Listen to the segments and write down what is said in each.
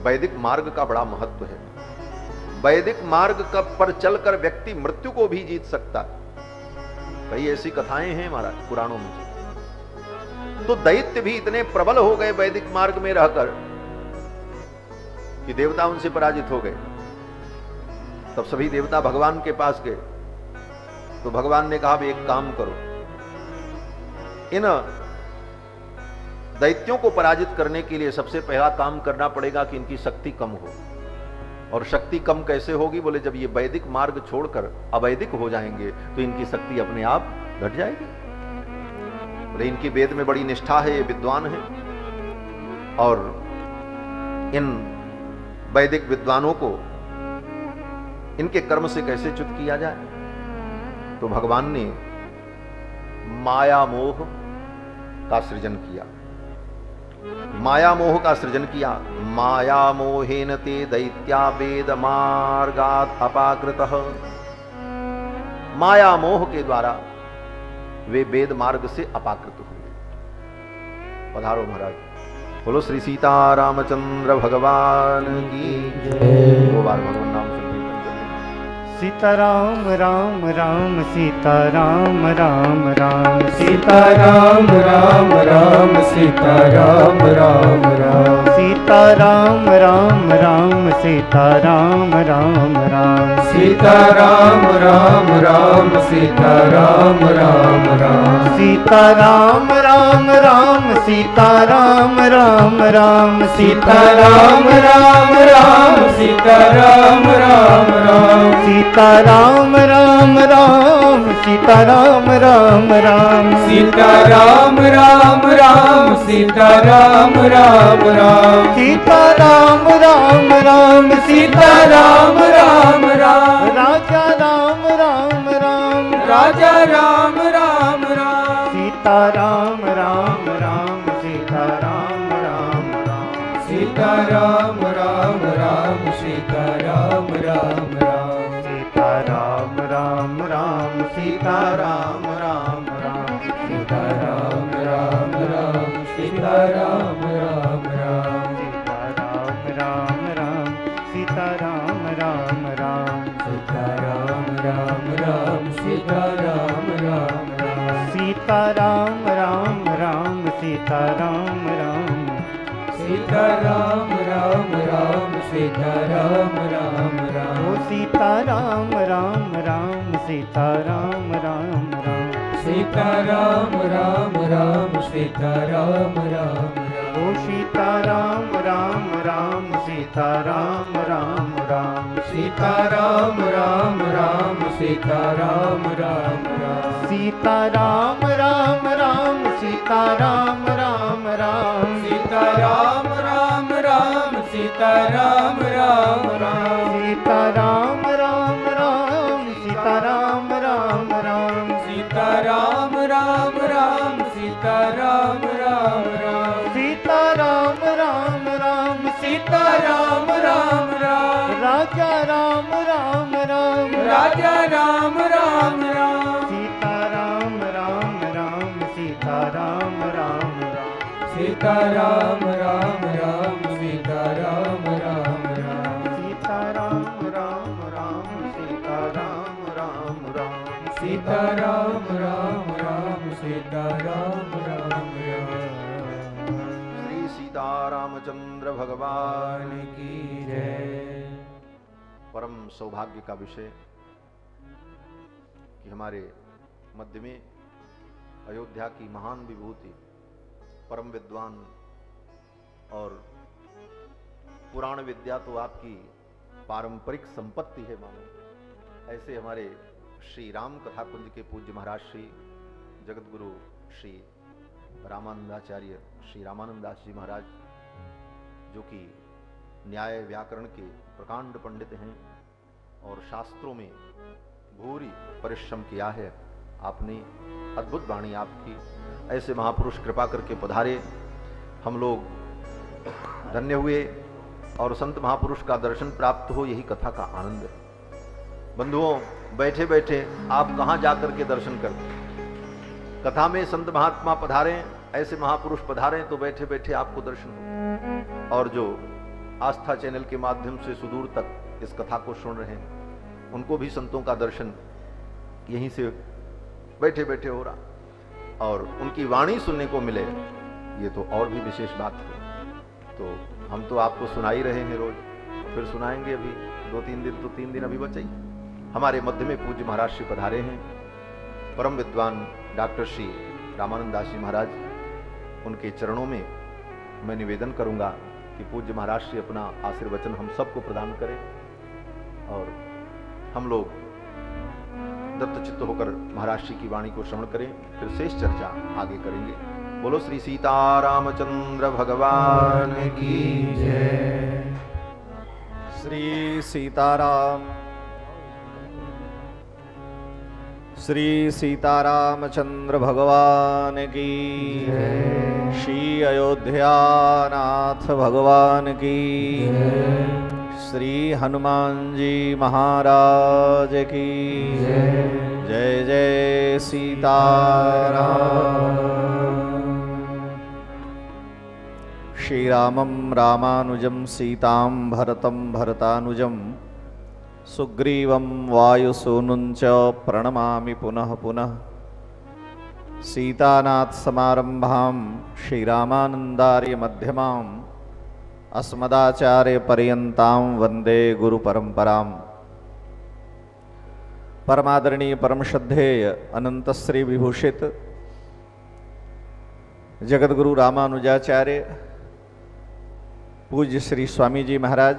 वैदिक मार्ग का बड़ा महत्व है। वैदिक मार्ग पर चलकर व्यक्ति मृत्यु को भी जीत सकता है। कई ऐसी कथाएं हैं महाराज पुराणों में। तो दैत्य भी इतने प्रबल हो गए वैदिक मार्ग में रहकर कि देवता उनसे पराजित हो गए। तब सभी देवता भगवान के पास गए। तो भगवान ने कहा, एक काम करो, इन दैत्यों को पराजित करने के लिए सबसे पहला काम करना पड़ेगा कि इनकी शक्ति कम हो। और शक्ति कम कैसे होगी? बोले, जब ये वैदिक मार्ग छोड़कर अवैदिक हो जाएंगे तो इनकी शक्ति अपने आप घट जाएगी। बोले, इनकी वेद में बड़ी निष्ठा है, ये विद्वान है, और इन वैदिक विद्वानों को इनके कर्म से कैसे च्युत किया जाए? तो भगवान ने माया मोह का सृजन किया। माया मोह का सृजन किया। माया मोहेन ते दैत्या वेद मार्गात् अपाकृतः। माया मोह के द्वारा वे वेद मार्ग से अपाकृत हुए। पधारो महाराज। बोलो श्री सीता रामचंद्र भगवान की जय। दो बार भगवान नाम संकीर्तन करें। सीताराम राम राम सीताराम राम राम सीताराम राम राम सीताराम राम राम सीताराम राम राम सीताराम राम राम सीताराम राम राम सीताराम राम राम सीताराम राम राम सीताराम राम राम सीताराम राम राम सीताराम राम राम सीताराम राम राम सीताराम राम राम सीताराम राम राम सीताराम राम राम सीताराम राम राम सीताराम राम राम राजा राम राम राम राजा राम राम राम सीताराम राम राम सीताराम राम राम सीताराम राम राम सीताराम राम राम सीताराम राम राम सीताराम राम राम सीताराम राम राम सीताराम राम राम सीताराम राम राम सीताराम राम राम सीताराम राम राम सीताराम राम राम सीताराम राम राम सीताराम राम सीताराम राम राम सीताराम राम राम ओ सीताराम राम राम सीताराम राम राम सीताराम राम राम सीताराम राम ओ सीताराम राम राम सीताराम राम राम सीताराम राम राम सीताराम राम राम सीताराम राम राम सीताराम राम राम सीताराम राम राम सीताराम राम राम सीताराम राम राम सीताराम राम राम सीताराम राम राम सीताराम राम राम सीताराम राम राम सीताराम राम राम राजा राम राम राम राजा राम राम राम सीताराम राम राम सीताराम राम राम सीताराम राम राम सीताराम राम राम सीताराम राम राम सीताराम राम राम सीताराम राम राम सीताराम राम राम श्री सीता रामचंद्र भगवान की जय। परम सौभाग्य का विषय कि हमारे मध्य में अयोध्या की महान विभूति, परम विद्वान और पुराण विद्या तो आपकी पारंपरिक संपत्ति है मानो, ऐसे हमारे श्री राम कथा कुंज के पूज्य महाराज श्री जगत गुरु श्री रामानंदाचार्य श्री रामानंदास जी महाराज, जो कि न्याय व्याकरण के प्रकांड पंडित हैं और शास्त्रों में भूरी परिश्रम किया है। आपने अद्भुत वाणी आपकी, ऐसे महापुरुष कृपा करके पधारे, हम लोग धन्य हुए और संत महापुरुष का दर्शन प्राप्त हो, यही कथा का आनंद है। बंधुओं, बैठे बैठे आप कहां जाकर के दर्शन करते? कथा में संत महात्मा पधारें, ऐसे महापुरुष पधारें तो बैठे बैठे आपको दर्शन हो। और जो आस्था चैनल के माध्यम से सुदूर तक इस कथा को सुन रहे हैं, उनको भी संतों का दर्शन यहीं से बैठे बैठे हो रहा और उनकी वाणी सुनने को मिले, ये तो और भी विशेष बात है। तो हम तो आपको सुना ही रहे हैं रोज, फिर सुनाएंगे अभी 2-3 दिन, तो 3 दिन अभी बचे ही। हमारे मध्य में पूज्य महाराज श्री पधारे हैं, परम विद्वान डॉक्टर श्री रामानंद दास जी महाराज। उनके चरणों में मैं निवेदन करूंगा कि पूज्य महाराज श्री अपना आशीर्वचन हम सबको प्रदान करें और हम लोग दत्तचित्त होकर महाराज श्री की वाणी को श्रवण करें, फिर शेष चर्चा आगे करेंगे। बोलो श्री सीतारामचंद्र भगवान की जय। श्री सीतारामचंद्र भगवान की जय। श्री अयोध्यानाथ भगवान की जय। श्री हनुमान जी महाराज की जय। जय जय सीताराम। श्रीरामं रामानुजं सीतां भरतं भरतानुजं सुग्रीवं वायुसूनुं च प्रणमामि पुनः पुनः। सीतानाथ समारंभां श्रीरामानंदार्य मध्यमाम् अस्मदाचार्य पर्यन्तां वंदे गुरु परंपरां। परमादरणीय परम श्रद्धेय अनंत श्री विभूषित जगतगुरु रामानुजाचार्य पूज्य श्री स्वामी जी महाराज,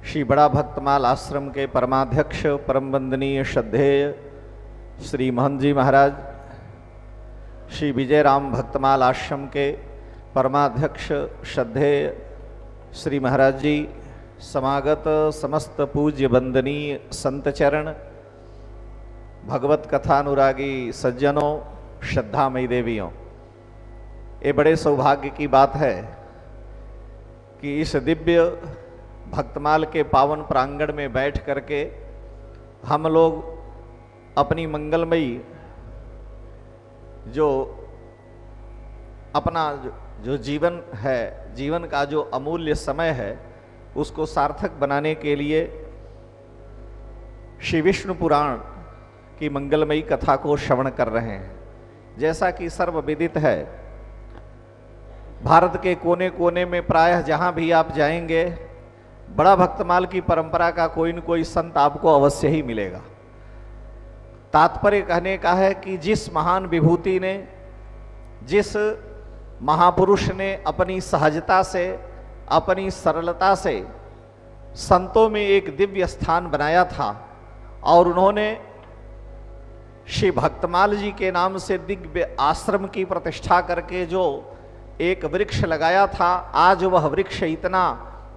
श्री बड़ा भक्तमाल आश्रम के परमाध्यक्ष परम वंदनीय श्रद्धेय श्री महंत जी महाराज, श्री विजय राम भक्तमाल आश्रम के परमाध्यक्ष श्रद्धेय श्री महाराज जी, समागत समस्त पूज्य वंदनीय संत चरण, भगवत कथानुरागी सज्जनों, श्रद्धामयी देवियों, ये बड़े सौभाग्य की बात है कि इस दिव्य भक्तमाल के पावन प्रांगण में बैठ करके हम लोग अपनी मंगलमयी जो अपना जो जीवन है, जीवन का जो अमूल्य समय है, उसको सार्थक बनाने के लिए श्री विष्णु पुराण की मंगलमयी कथा को श्रवण कर रहे हैं। जैसा कि सर्वविदित है, भारत के कोने कोने में प्रायः जहाँ भी आप जाएंगे, बड़ा भक्तमाल की परंपरा का कोई न कोई संत आपको अवश्य ही मिलेगा। तात्पर्य कहने का है कि जिस महान विभूति ने, जिस महापुरुष ने अपनी सहजता से, अपनी सरलता से संतों में एक दिव्य स्थान बनाया था और उन्होंने श्री भक्तमाल जी के नाम से दिव्य आश्रम की प्रतिष्ठा करके जो एक वृक्ष लगाया था, आज वह वृक्ष इतना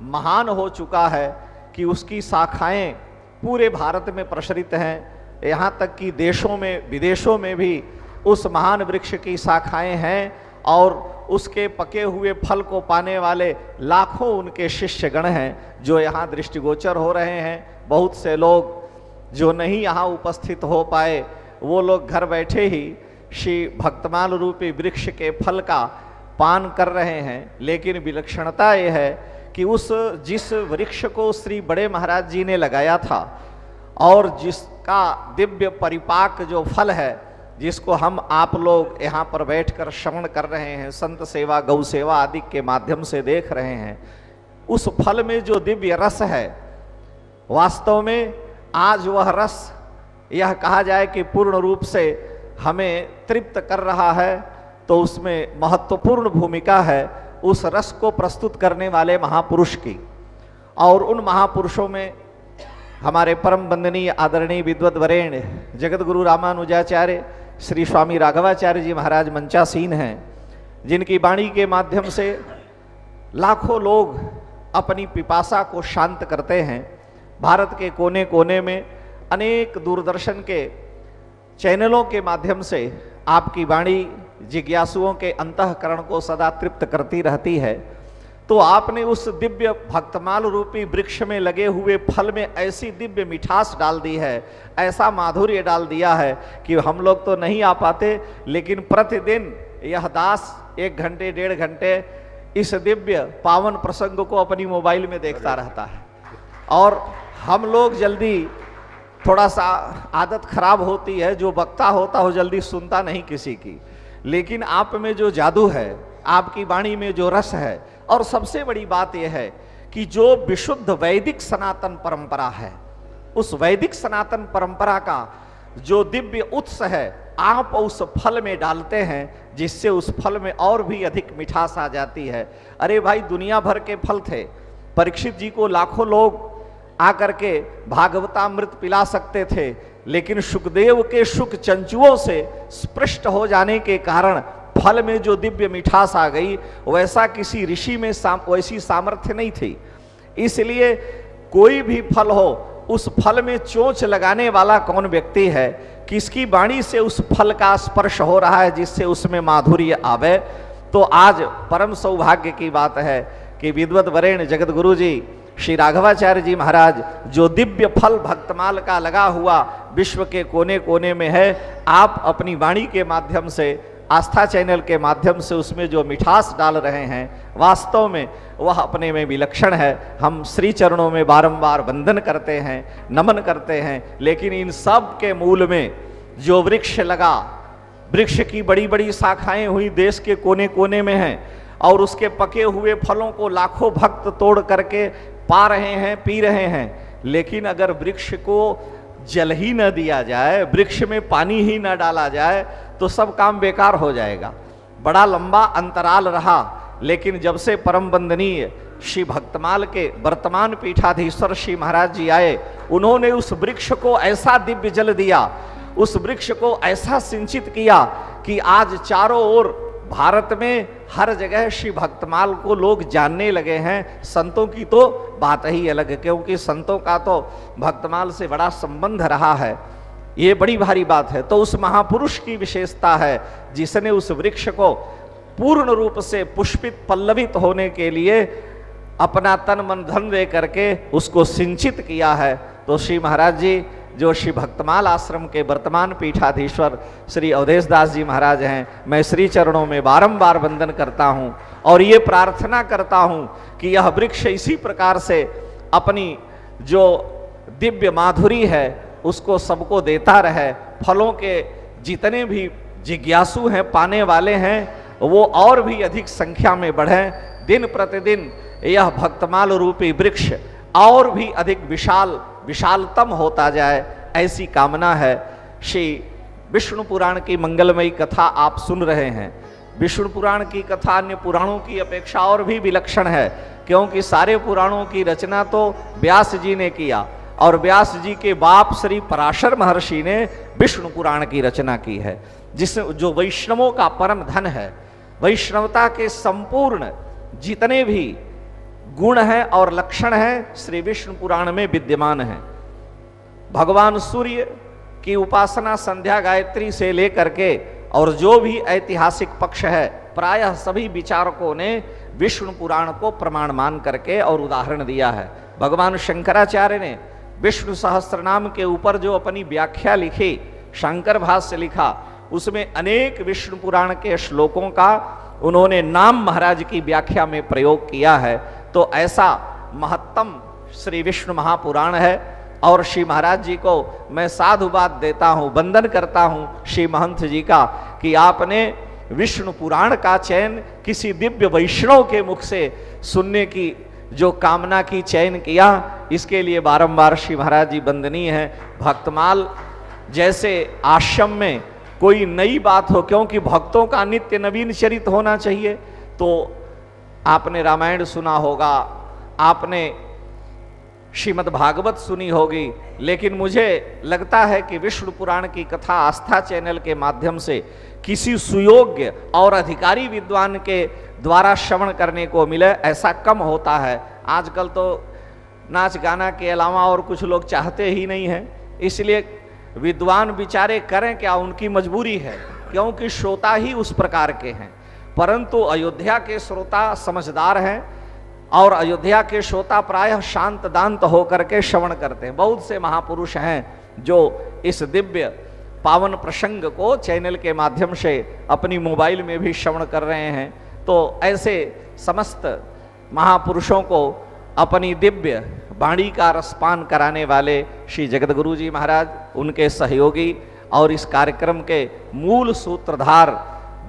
महान हो चुका है कि उसकी शाखाएं पूरे भारत में प्रसरित हैं। यहाँ तक कि देशों में विदेशों में भी उस महान वृक्ष की शाखाएं हैं और उसके पके हुए फल को पाने वाले लाखों उनके शिष्यगण हैं जो यहाँ दृष्टिगोचर हो रहे हैं। बहुत से लोग जो नहीं यहाँ उपस्थित हो पाए, वो लोग घर बैठे ही श्री भक्तमाल रूपी वृक्ष के फल का पान कर रहे हैं। लेकिन विलक्षणता ये है कि जिस वृक्ष को श्री बड़े महाराज जी ने लगाया था और जिसका दिव्य परिपाक जो फल है, जिसको हम आप लोग यहाँ पर बैठकर श्रवण कर रहे हैं, संत सेवा गौ सेवा आदि के माध्यम से देख रहे हैं, उस फल में जो दिव्य रस है, वास्तव में आज वह रस यह कहा जाए कि पूर्ण रूप से हमें तृप्त कर रहा है, तो उसमें महत्वपूर्ण भूमिका है उस रस को प्रस्तुत करने वाले महापुरुष की। और उन महापुरुषों में हमारे परम वंदनीय आदरणीय विद्वत वरेण्य जगत गुरु रामानुजाचार्य श्री स्वामी राघवाचार्य जी महाराज मंचासीन हैं, जिनकी वाणी के माध्यम से लाखों लोग अपनी पिपासा को शांत करते हैं। भारत के कोने कोने में अनेक दूरदर्शन के चैनलों के माध्यम से आपकी वाणी जिज्ञासुओं के अंतःकरण को सदा तृप्त करती रहती है। तो आपने उस दिव्य भक्तमाल रूपी वृक्ष में लगे हुए फल में ऐसी दिव्य मिठास डाल दी है, ऐसा माधुर्य डाल दिया है कि हम लोग तो नहीं आ पाते, लेकिन प्रतिदिन यह दास 1 घंटे 1.5 घंटे इस दिव्य पावन प्रसंग को अपनी मोबाइल में देखता रहता है। और हम लोग जल्दी, थोड़ा सा आदत खराब होती है, जो वक्ता होता हो जल्दी सुनता नहीं किसी की, लेकिन आप में जो जादू है, आपकी वाणी में जो रस है, और सबसे बड़ी बात यह है कि जो विशुद्ध वैदिक सनातन परंपरा है, उस वैदिक सनातन परंपरा का जो दिव्य उत्स है, आप उस फल में डालते हैं, जिससे उस फल में और भी अधिक मिठास आ जाती है। अरे भाई, दुनिया भर के फल थे, परीक्षित जी को लाखों लोग आकर के भागवतामृत पिला सकते थे, लेकिन सुखदेव के शुक चंचुओं से स्पृष्ट हो जाने के कारण फल में जो दिव्य मिठास आ गई, वैसा किसी ऋषि में वैसी सामर्थ्य नहीं थी। इसलिए कोई भी फल हो, उस फल में चोंच लगाने वाला कौन व्यक्ति है, किसकी वाणी से उस फल का स्पर्श हो रहा है, जिससे उसमें माधुर्य आवे। तो आज परम सौभाग्य की बात है कि विद्वत वरेण्य जगत गुरु जी श्री राघवाचार्य जी महाराज, जो दिव्य फल भक्तमाल का लगा हुआ विश्व के कोने कोने में है, आप अपनी वाणी के माध्यम से, आस्था चैनल के माध्यम से उसमें जो मिठास डाल रहे हैं, वास्तव में वह अपने में विलक्षण है। हम श्री चरणों में बारंबार वंदन करते हैं, नमन करते हैं, लेकिन इन सब के मूल में जो वृक्ष लगा, वृक्ष की बड़ी बड़ी शाखाएं हुई देश के कोने कोने में हैं, और उसके पके हुए फलों को लाखों भक्त तोड़ करके पा रहे हैं, पी रहे हैं, लेकिन अगर वृक्ष को जल ही न दिया जाए, वृक्ष में पानी ही न डाला जाए, तो सब काम बेकार हो जाएगा। बड़ा लंबा अंतराल रहा, लेकिन जब से परम वंदनीय श्री भक्तमाल के वर्तमान पीठाधीश्वर श्री महाराज जी आए, उन्होंने उस वृक्ष को ऐसा दिव्य जल दिया, उस वृक्ष को ऐसा सिंचित किया कि आज चारों ओर भारत में हर जगह श्री भक्तमाल को लोग जानने लगे हैं। संतों की तो बात ही अलग है, क्योंकि संतों का तो भक्तमाल से बड़ा संबंध रहा है, ये बड़ी भारी बात है। तो उस महापुरुष की विशेषता है जिसने उस वृक्ष को पूर्ण रूप से पुष्पित पल्लवित होने के लिए अपना तन मन धन दे करके उसको सिंचित किया है। तो श्री महाराज जी, जो श्री भक्तमाल आश्रम के वर्तमान पीठाधीश्वर श्री अवधेश दास जी महाराज हैं, मैं श्री चरणों में बारंबार वंदन करता हूं और ये प्रार्थना करता हूं कि यह वृक्ष इसी प्रकार से अपनी जो दिव्य माधुरी है उसको सबको देता रहे। फलों के जितने भी जिज्ञासु हैं, पाने वाले हैं, वो और भी अधिक संख्या में बढ़ें। दिन प्रतिदिन यह भक्तमाल रूपी वृक्ष और भी अधिक विशालतम होता जाए, ऐसी कामना है। श्री विष्णु पुराण की मंगलमयी कथा आप सुन रहे हैं। विष्णु पुराण की कथा अन्य पुराणों की अपेक्षा और भी विलक्षण है, क्योंकि सारे पुराणों की रचना तो व्यास जी ने किया, और व्यास जी के बाप श्री पराशर महर्षि ने विष्णु पुराण की रचना की है, जिसमें जो वैष्णवों का परम धन है, वैष्णवता के संपूर्ण जितने भी गुण हैं और लक्षण हैं, श्री विष्णु पुराण में विद्यमान हैं। भगवान सूर्य की उपासना संध्या गायत्री से लेकर के और जो भी ऐतिहासिक पक्ष है, प्रायः सभी विचारकों ने विष्णु पुराण को प्रमाण मान करके और उदाहरण दिया है। भगवान शंकराचार्य ने विष्णु सहस्त्रनाम के ऊपर जो अपनी व्याख्या लिखी, शंकर भाष्य लिखा, उसमें अनेक विष्णु पुराण के श्लोकों का उन्होंने नाम महाराज की व्याख्या में प्रयोग किया है। तो ऐसा महत्तम श्री विष्णु महापुराण है, और श्री महाराज जी को मैं साधुवाद देता हूँ, वंदन करता हूँ श्री महंत जी का, कि आपने विष्णु पुराण का चयन किसी दिव्य वैष्णव के मुख से सुनने की जो कामना की चयन किया, इसके लिए बारंबार श्री महाराज जी वंदनीय हैं। भक्तमाल जैसे आश्रम में कोई नई बात हो, क्योंकि भक्तों का नित्य नवीन चरित होना चाहिए। तो आपने रामायण सुना होगा, आपने श्रीमद् भागवत सुनी होगी, लेकिन मुझे लगता है कि विष्णु पुराण की कथा आस्था चैनल के माध्यम से किसी सुयोग्य और अधिकारी विद्वान के द्वारा श्रवण करने को मिले, ऐसा कम होता है। आजकल तो नाच गाना के अलावा और कुछ लोग चाहते ही नहीं हैं, इसलिए विद्वान विचारे करें क्या, उनकी मजबूरी है, क्योंकि श्रोता ही उस प्रकार के हैं। परंतु अयोध्या के श्रोता समझदार हैं, और अयोध्या के श्रोता प्रायः शांत दांत होकर के श्रवण करते हैं। बहुत से महापुरुष हैं जो इस दिव्य पावन प्रसंग को चैनल के माध्यम से अपनी मोबाइल में भी श्रवण कर रहे हैं। तो तो ऐसे समस्त महापुरुषों को अपनी दिव्य वाणी का रसपान कराने वाले श्री जगतगुरु जी महाराज, उनके सहयोगी और इस कार्यक्रम के मूल सूत्रधार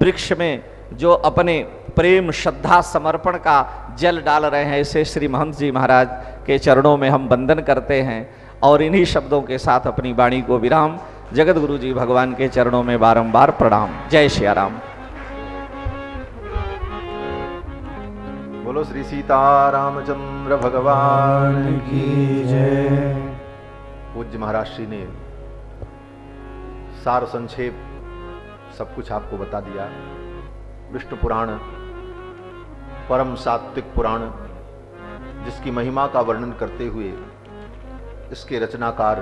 वृक्ष में जो अपने प्रेम श्रद्धा समर्पण का जल डाल रहे हैं, ऐसे श्री महंत जी महाराज के चरणों में हम वंदन करते हैं और इन्हीं शब्दों के साथ अपनी वाणी को विराम। जगतगुरु जी भगवान के चरणों में बारंबार प्रणाम। जय श्री राम। बोलो श्री सीता रामचंद्र भगवान की जय। पूज्य महाराज श्री ने सार संक्षेप सब कुछ आपको बता दिया। विष्णु पुराण परम सात्विक पुराण, जिसकी महिमा का वर्णन करते हुए इसके रचनाकार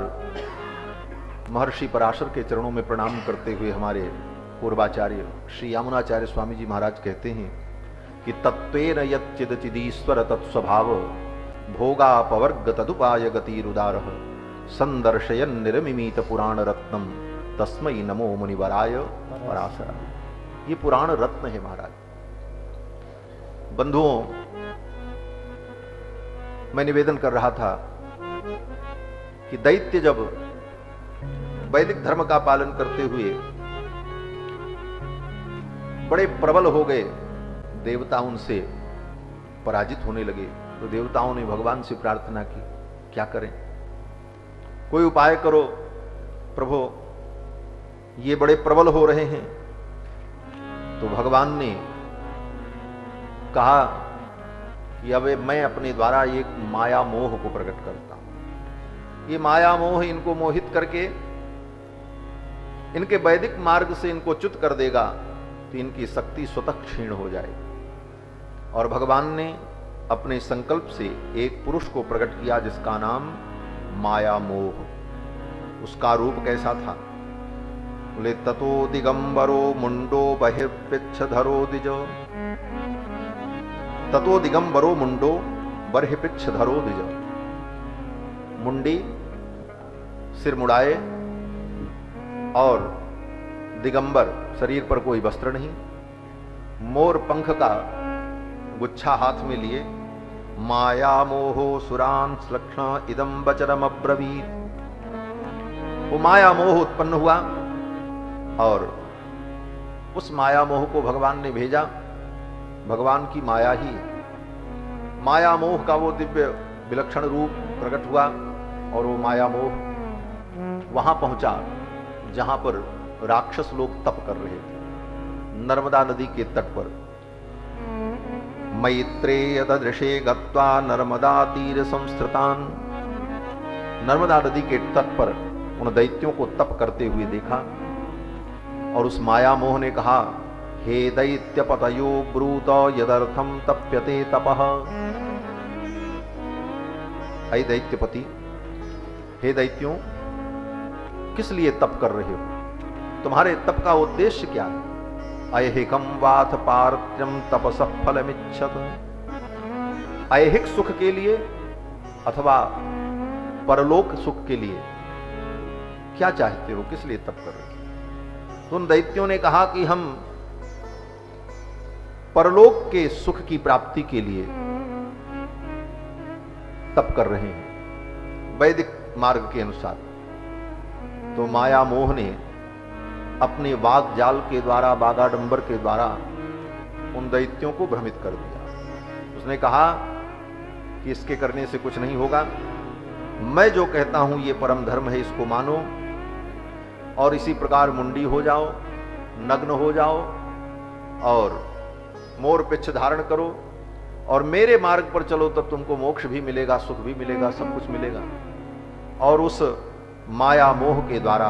महर्षि पराशर के चरणों में प्रणाम करते हुए हमारे पूर्वाचार्य श्री यामुनाचार्य स्वामी जी महाराज कहते हैं कि तत्वेन यच्चिदचिदीश्वर तत्स्वभाव भोगापवर्ग तदुपाय गतिरुदारः संदर्शयन् निर्मिमीत पुराण रत्नम तस्मै नमो मुनिवराय पराशरा। ये पुराण रत्न है महाराज। बंधुओं, मैं निवेदन कर रहा था कि दैत्य जब वैदिक धर्म का पालन करते हुए बड़े प्रबल हो गए, देवता उनसे पराजित होने लगे, तो देवताओं ने भगवान से प्रार्थना की, क्या करें, कोई उपाय करो प्रभु, ये बड़े प्रबल हो रहे हैं। तो भगवान ने कहा कि अब मैं अपने द्वारा एक माया मोह को प्रकट करता हूं। ये माया मोह इनको मोहित करके इनके वैदिक मार्ग से इनको च्युत कर देगा, तो इनकी शक्ति स्वतः क्षीण हो जाएगी। और भगवान ने अपने संकल्प से एक पुरुष को प्रकट किया जिसका नाम माया मोह। उसका रूप कैसा था? बोले ततो दिगंबरो मुंडो बहिर्पिच्छधरो द्विज। ततो दिगंबरो मुंडो बहिर्पिच्छधरो द्विज। मुंडी, सिर मुड़ाए, और दिगंबर, शरीर पर कोई वस्त्र नहीं, मोर पंख का गुच्छा हाथ में लिए, माया मोहो सुरान लक्षण इदम वचनम अब्रवीत। वो माया मोह उत्पन्न हुआ और उस माया मोह को भगवान ने भेजा। भगवान की माया ही, माया मोह का वो दिव्य विलक्षण रूप प्रकट हुआ और वो माया मोह वहां पहुंचा जहां पर राक्षस लोग तप कर रहे थे, नर्मदा नदी के तट पर। मैत्रेय दृशे गत्वा नर्मदा तीर संस्कृतान। नर्मदा नदी के तट पर उन दैत्यों को तप करते हुए देखा और उस माया मोह ने कहा, हे दैत्यपतयो ब्रूत यदर्थम तप्यते तपः। ऐ दैत्यपति, हे दैत्यों, किस लिए तप कर रहे हो? तुम्हारे तप का उद्देश्य क्या है? ऐहिकम वाथ पार्थ्यम तपसः फलमिच्छत। ऐहिक सुख के लिए अथवा परलोक सुख के लिए क्या चाहते हो? किस लिए तप कर रहे हो? तो उन दैत्यों ने कहा कि हम परलोक के सुख की प्राप्ति के लिए तप कर रहे हैं वैदिक मार्ग के अनुसार। तो माया मोह ने अपने वाग जाल के द्वारा, बागाडंबर के द्वारा उन दैत्यों को भ्रमित कर दिया। उसने कहा कि इसके करने से कुछ नहीं होगा, मैं जो कहता हूं ये परम धर्म है, इसको मानो और इसी प्रकार मुंडी हो जाओ, नग्न हो जाओ और मोर पिच्छ धारण करो और मेरे मार्ग पर चलो, तब तुमको मोक्ष भी मिलेगा, सुख भी मिलेगा, सब कुछ मिलेगा। और उस माया मोह के द्वारा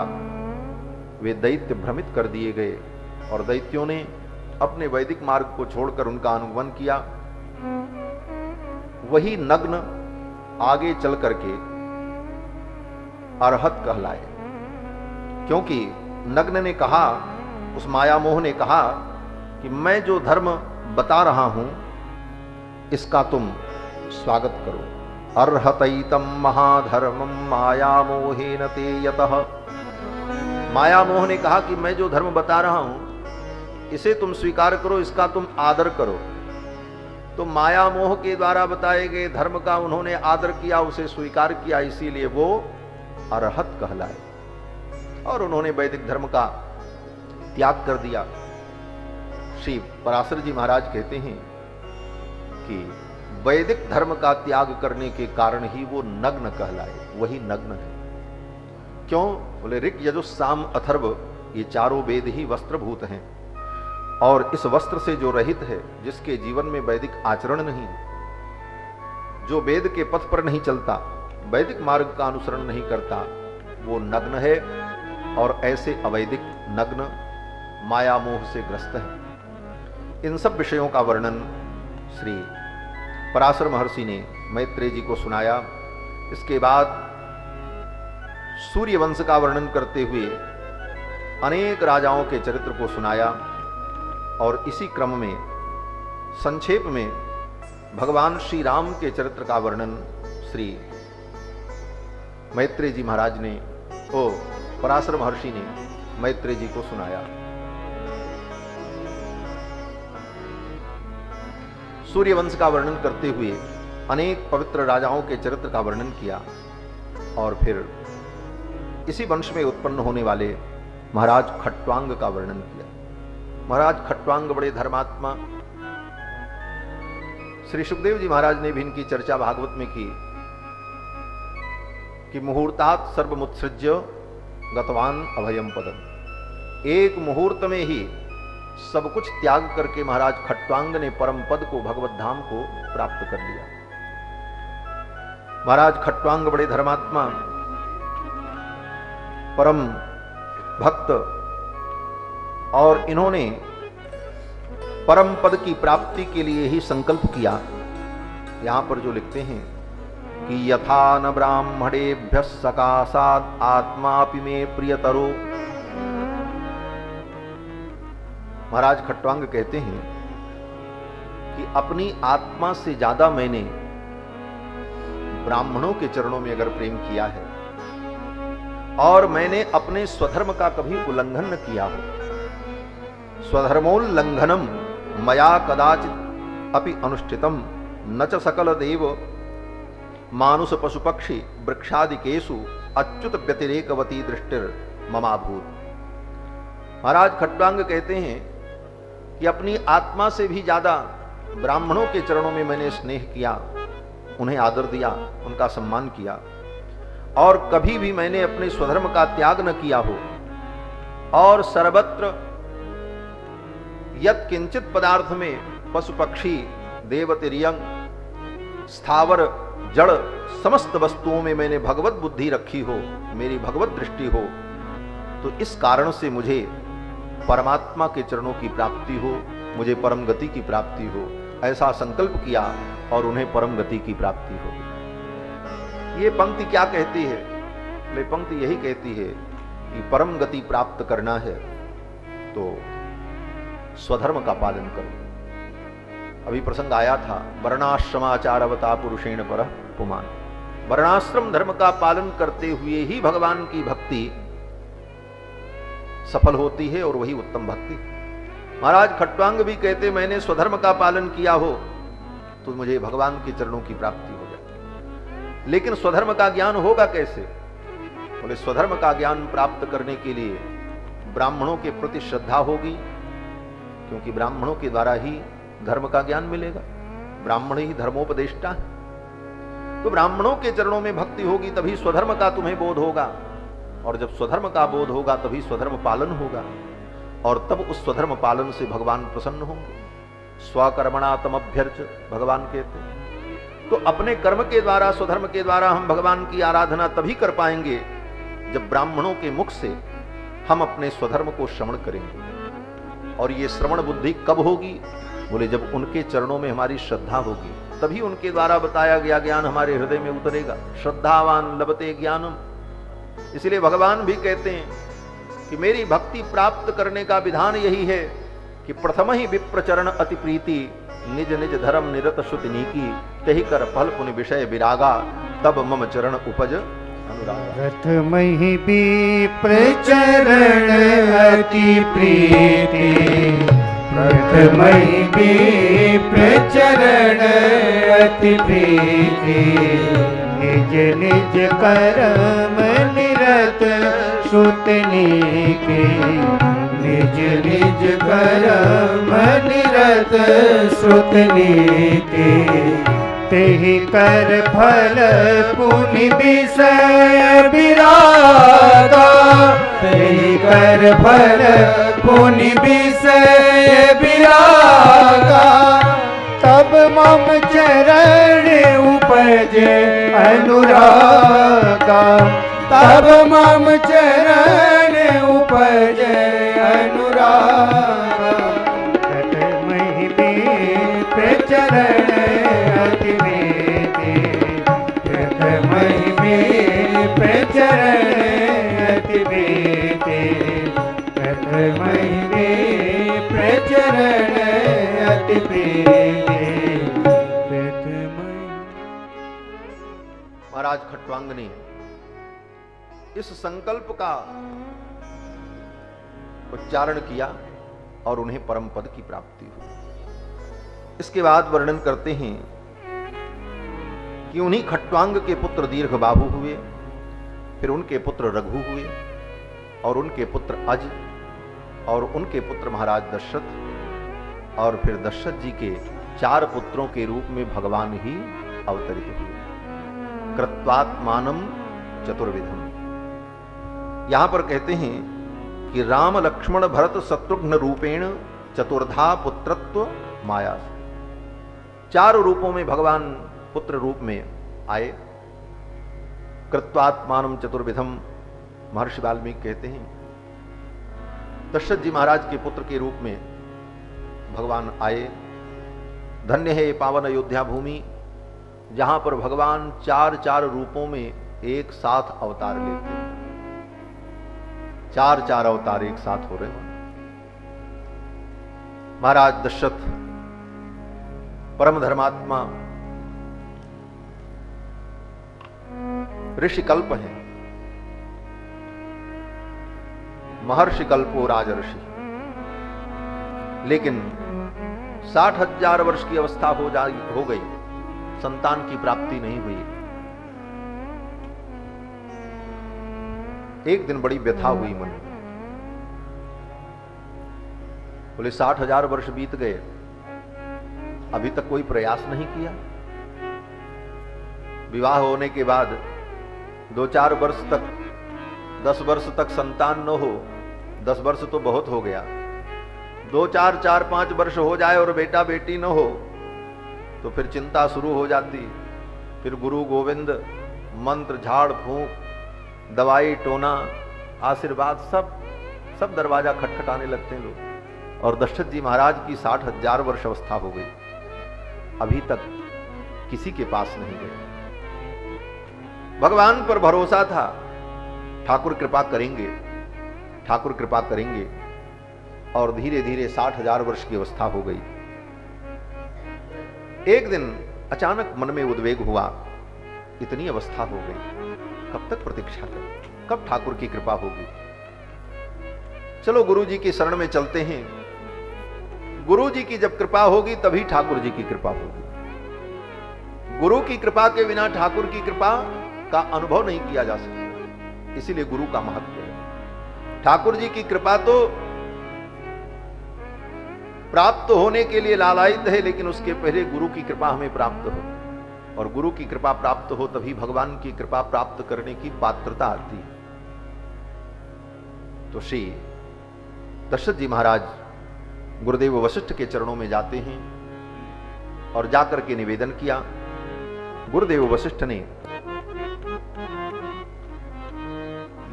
वे दैत्य भ्रमित कर दिए गए और दैत्यों ने अपने वैदिक मार्ग को छोड़कर उनका अनुगमन किया। वही नग्न आगे चल करके अरहत कहलाए, क्योंकि नग्न ने कहा, उस माया मोह ने कहा कि मैं जो धर्म बता रहा हूं इसका तुम स्वागत करो। अर्हतैतम महाधर्मम माया मोहेन ते यतः। माया मोह ने कहा कि मैं जो धर्म बता रहा हूं इसे तुम स्वीकार करो, इसका तुम आदर करो। तो माया मोह के द्वारा बताए गए धर्म का उन्होंने आदर किया, उसे स्वीकार किया, इसीलिए वो अरहत कहलाए। और उन्होंने वैदिक धर्म का त्याग कर दिया। श्री पराशर जी महाराज कहते हैं कि वैदिक धर्म का त्याग करने के कारण ही वो नग्न कहलाए, वही नग्न है। क्यों? बोले ऋक यजुः साम अथर्व ये चारों वेद ही वस्त्रभूत हैं, और इस वस्त्र से जो रहित है, जिसके जीवन में वैदिक आचरण नहीं, जो वेद के पथ पर नहीं चलता, वैदिक मार्ग का अनुसरण नहीं करता, वो नग्न है। और ऐसे अवैदिक नग्न माया मोह से ग्रस्त है। इन सब विषयों का वर्णन श्री पराशर महर्षि ने मैत्रेय जी को सुनाया। इसके बाद सूर्य वंश का वर्णन करते हुए अनेक राजाओं के चरित्र को सुनाया, और इसी क्रम में संक्षेप में भगवान श्री राम के चरित्र का वर्णन श्री मैत्रेय जी महाराज ने, पराशर महर्षि ने मैत्रेय जी को सुनाया। सूर्य वंश का वर्णन करते हुए अनेक पवित्र राजाओं के चरित्र का वर्णन किया, और फिर इसी वंश में उत्पन्न होने वाले महाराज खट्वांग का वर्णन किया। महाराज खट्वांग बड़े धर्मात्मा, श्री सुखदेव जी महाराज ने भी इनकी चर्चा भागवत में की कि मुहूर्तात् सर्वमुत्सृज्य गतवान अभयम पदम। एक मुहूर्त में ही सब कुछ त्याग करके महाराज खट्वांग ने परम पद को, भगवत धाम को प्राप्त कर लिया। महाराज खट्वांग बड़े धर्मात्मा, परम भक्त, और इन्होंने परम पद की प्राप्ति के लिए ही संकल्प किया। यहां पर जो लिखते हैं कि यथा न ब्राह्मणेभ्यः सकाशात् आत्मापि मे प्रियतरो। महाराज खट्वांग कहते हैं कि अपनी आत्मा से ज्यादा मैंने ब्राह्मणों के चरणों में अगर प्रेम किया है, और मैंने अपने स्वधर्म का कभी उल्लंघन न किया हो, स्वधर्मोल्लंघनम मया कदाचित अपि अनुष्ठितम न च सकल देव मानुष पशु पक्षी वृक्षादिकेषु अच्युत व्यतिरेकवती दृष्टिर ममाभूत। महाराज खट्वांग कहते हैं कि अपनी आत्मा से भी ज्यादा ब्राह्मणों के चरणों में मैंने स्नेह किया, उन्हें आदर दिया, उनका सम्मान किया, और कभी भी मैंने अपने स्वधर्म का त्याग न किया हो। और सर्वत्र यत् किंचित पदार्थ में पशु पक्षी देवतिरियंग स्थावर जड़ समस्त वस्तुओं में मैंने भगवत बुद्धि रखी हो, मेरी भगवत दृष्टि हो, तो इस कारण से मुझे परमात्मा के चरणों की प्राप्ति हो, मुझे परम गति की प्राप्ति हो, ऐसा संकल्प किया, और उन्हें परम गति की प्राप्ति हो। ये पंक्ति क्या कहती है? ये पंक्ति यही कहती है कि परम गति प्राप्त करना है तो स्वधर्म का पालन करो। अभी प्रसंग आया था, वर्णाश्रमाचारवता पुरुषेण परः पुमान्। वर्णाश्रम धर्म का पालन करते हुए ही भगवान की भक्ति सफल होती है, और वही उत्तम भक्ति। महाराज खट्वांग भी कहते, मैंने स्वधर्म का पालन किया हो तो मुझे भगवान के चरणों की प्राप्ति हो जाए। लेकिन स्वधर्म का ज्ञान होगा कैसे? बोले स्वधर्म का ज्ञान प्राप्त करने के लिए ब्राह्मणों के प्रति श्रद्धा होगी, क्योंकि ब्राह्मणों के द्वारा ही धर्म का ज्ञान मिलेगा, ब्राह्मण ही धर्मोपदेष्टा है। तो ब्राह्मणों के चरणों में भक्ति होगी तभी स्वधर्म का तुम्हें बोध होगा, और जब स्वधर्म का बोध होगा तभी स्वधर्म पालन होगा, और तब उस स्वधर्म पालन से भगवान प्रसन्न होंगे। स्वकर्मणा तमभ्यर्च भगवान कहते हैं। तो अपने कर्म के द्वारा, स्वधर्म के द्वारा हम भगवान की आराधना तभी कर पाएंगे जब ब्राह्मणों के मुख से हम अपने स्वधर्म को श्रवण करेंगे। और ये श्रवण बुद्धि कब होगी? बोले जब उनके चरणों में हमारी श्रद्धा होगी, तभी उनके द्वारा बताया गया ज्ञान हमारे हृदय में उतरेगा। श्रद्धावान लभते ज्ञानम। इसलिए भगवान भी कहते हैं कि मेरी भक्ति प्राप्त करने का विधान यही है कि प्रथम ही विप्रचरण अति प्रीति, निज निज धर्म निरत श्रुति नीकी, कही कर फल पुनि विषय विरागा, तब मम चरण उपज अनुराग। रथमहि विप्र चरण अति प्रीति, रथमहि विप्र चरण अति प्रीति, निज निज कर्म निरत श्रुतनी के, निज निज कर्म निरत श्रुतनी के, तेहि कर फल पुनि विषय विरागा, तेहि कर फल पुनि विषय विरागा, तब मम चरण उपजे अनुरागा, तब मम चरण उपजे अनुरागा, रथमहि विप्र चरण अति प्रीति, रथमहि विप्र चरण अति प्रीति, रथमहि विप्र चरण अति प्रीति, महाराज खट्वांग ने इस संकल्प का उच्चारण किया और उन्हें परम पद की प्राप्ति हुई। इसके बाद वर्णन करते हैं कि उन्हीं खट्वांग के पुत्र दीर्घबाहु हुए, फिर उनके पुत्र रघु हुए, और उनके पुत्र अज, और उनके पुत्र महाराज दशरथ, और फिर दशरथ जी के 4 पुत्रों के रूप में भगवान ही अवतरित हुए। कृत्वात्मानम चतुर्विधम। यहां पर कहते हैं कि राम लक्ष्मण भरत शत्रुघ्न रूपेण चतुर्धा पुत्रत्व माया। 4 रूपों में भगवान पुत्र रूप में आए। कृत्वात्मानम चतुर्विधम महर्षि वाल्मीकि कहते हैं दशरथ जी महाराज के पुत्र के रूप में भगवान आए। धन्य है ये पावन अयोध्या भूमि जहां पर भगवान 4 रूपों में एक साथ अवतार लेते हैं। 4 अवतार एक साथ हो रहे हैं। महाराज दशरथ परम धर्मात्मा ऋषि कल्प है, महर्षि कल्पो राजर्षि, लेकिन 60,000 वर्ष की अवस्था हो गई, संतान की प्राप्ति नहीं हुई। एक दिन बड़ी व्यथा हुई मन में। बोले 60,000 वर्ष बीत गए, अभी तक कोई प्रयास नहीं किया। विवाह होने के बाद 2-4 वर्ष तक, 10 वर्ष तक संतान न हो, 10 वर्ष तो बहुत हो गया, 4-5 वर्ष हो जाए और बेटा बेटी न हो तो फिर चिंता शुरू हो जाती। फिर गुरु गोविंद, मंत्र, झाड़ फूंक, दवाई टोना, आशीर्वाद, सब दरवाजा खटखटाने लगते हैं लोग। और दशरथ जी महाराज की 60,000 वर्ष अवस्था हो गई, अभी तक किसी के पास नहीं गए। भगवान पर भरोसा था, ठाकुर कृपा करेंगे, ठाकुर कृपा करेंगे, और धीरे धीरे 60,000 वर्ष की अवस्था हो गई। एक दिन अचानक मन में उद्वेग हुआ, इतनी अवस्था हो गई, कब तक प्रतीक्षा करें, कब ठाकुर की कृपा होगी। चलो गुरु जी की शरण में चलते हैं, गुरु जी की जब कृपा होगी तभी ठाकुर जी की कृपा होगी। गुरु की कृपा के बिना ठाकुर की कृपा का अनुभव नहीं किया जा सकता, इसीलिए गुरु का महत्व है। ठाकुर जी की कृपा तो प्राप्त होने के लिए लालायित है, लेकिन उसके पहले गुरु की कृपा हमें प्राप्त हो, और गुरु की कृपा प्राप्त हो तभी भगवान की कृपा प्राप्त करने की पात्रता आती है। तो श्री दशरथ जी महाराज गुरुदेव वशिष्ठ के चरणों में जाते हैं और जाकर के निवेदन किया। गुरुदेव वशिष्ठ ने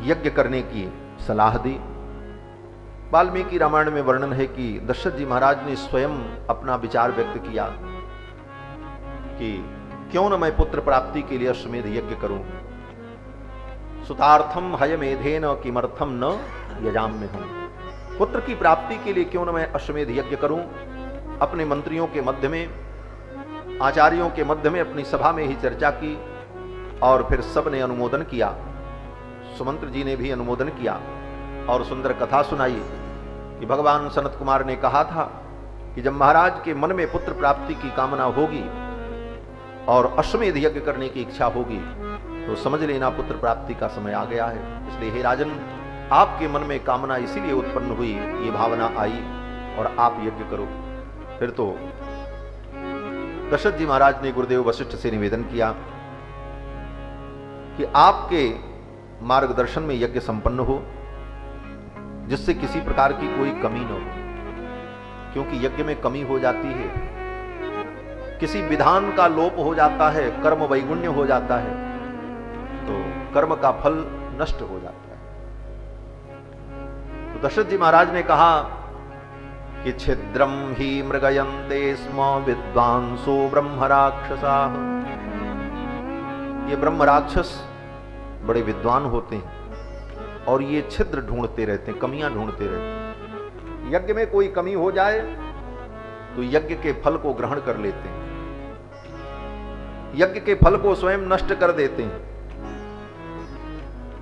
यज्ञ करने की सलाह दी। वाल्मीकि रामायण में वर्णन है कि दशरथ जी महाराज ने स्वयं अपना विचार व्यक्त किया कि क्यों न मैं पुत्र प्राप्ति के लिए अश्वमेध यज्ञ करूं। सुतार्थम हयमेधेन किमर्थम न यजाम्य हूं। पुत्र की प्राप्ति के लिए क्यों न मैं अश्वमेध यज्ञ करूं। अपने मंत्रियों के मध्य में, आचार्यों के मध्य में, अपनी सभा में ही चर्चा की और फिर सब ने अनुमोदन किया, सुमंत्र जी ने भी अनुमोदन किया और सुंदर कथा सुनाई कि भगवान सनत कुमार ने कहा था कि जब महाराज के मन में पुत्र प्राप्ति की कामना होगी और अश्वमेध यज्ञ करने की इच्छा होगी तो समझ लेना पुत्र प्राप्ति का समय आ गया है। इसलिए हे राजन, आपके मन में कामना इसीलिए उत्पन्न हुई, ये भावना आई और आप यज्ञ करो। फिर तो दशरथ जी महाराज ने गुरुदेव वशिष्ठ से निवेदन किया कि आपके मार्गदर्शन में यज्ञ संपन्न हो, जिससे किसी प्रकार की कोई कमी न हो, क्योंकि यज्ञ में कमी हो जाती है, किसी विधान का लोप हो जाता है, कर्म वैगुण्य हो जाता है, तो कर्म का फल नष्ट हो जाता है। तो दशरथ जी महाराज ने कहा कि छिद्रम ही मृगयन्ते स्म विद्वांसो ब्रह्म राक्षसाः। ये ब्रह्म राक्षस बड़े विद्वान होते हैं और ये छिद्र ढूंढते रहते हैं, कमियां ढूंढते रहते हैं। यज्ञ में कोई कमी हो जाए तो यज्ञ के फल को ग्रहण कर लेते हैं, यज्ञ के फल को स्वयं नष्ट कर देते हैं।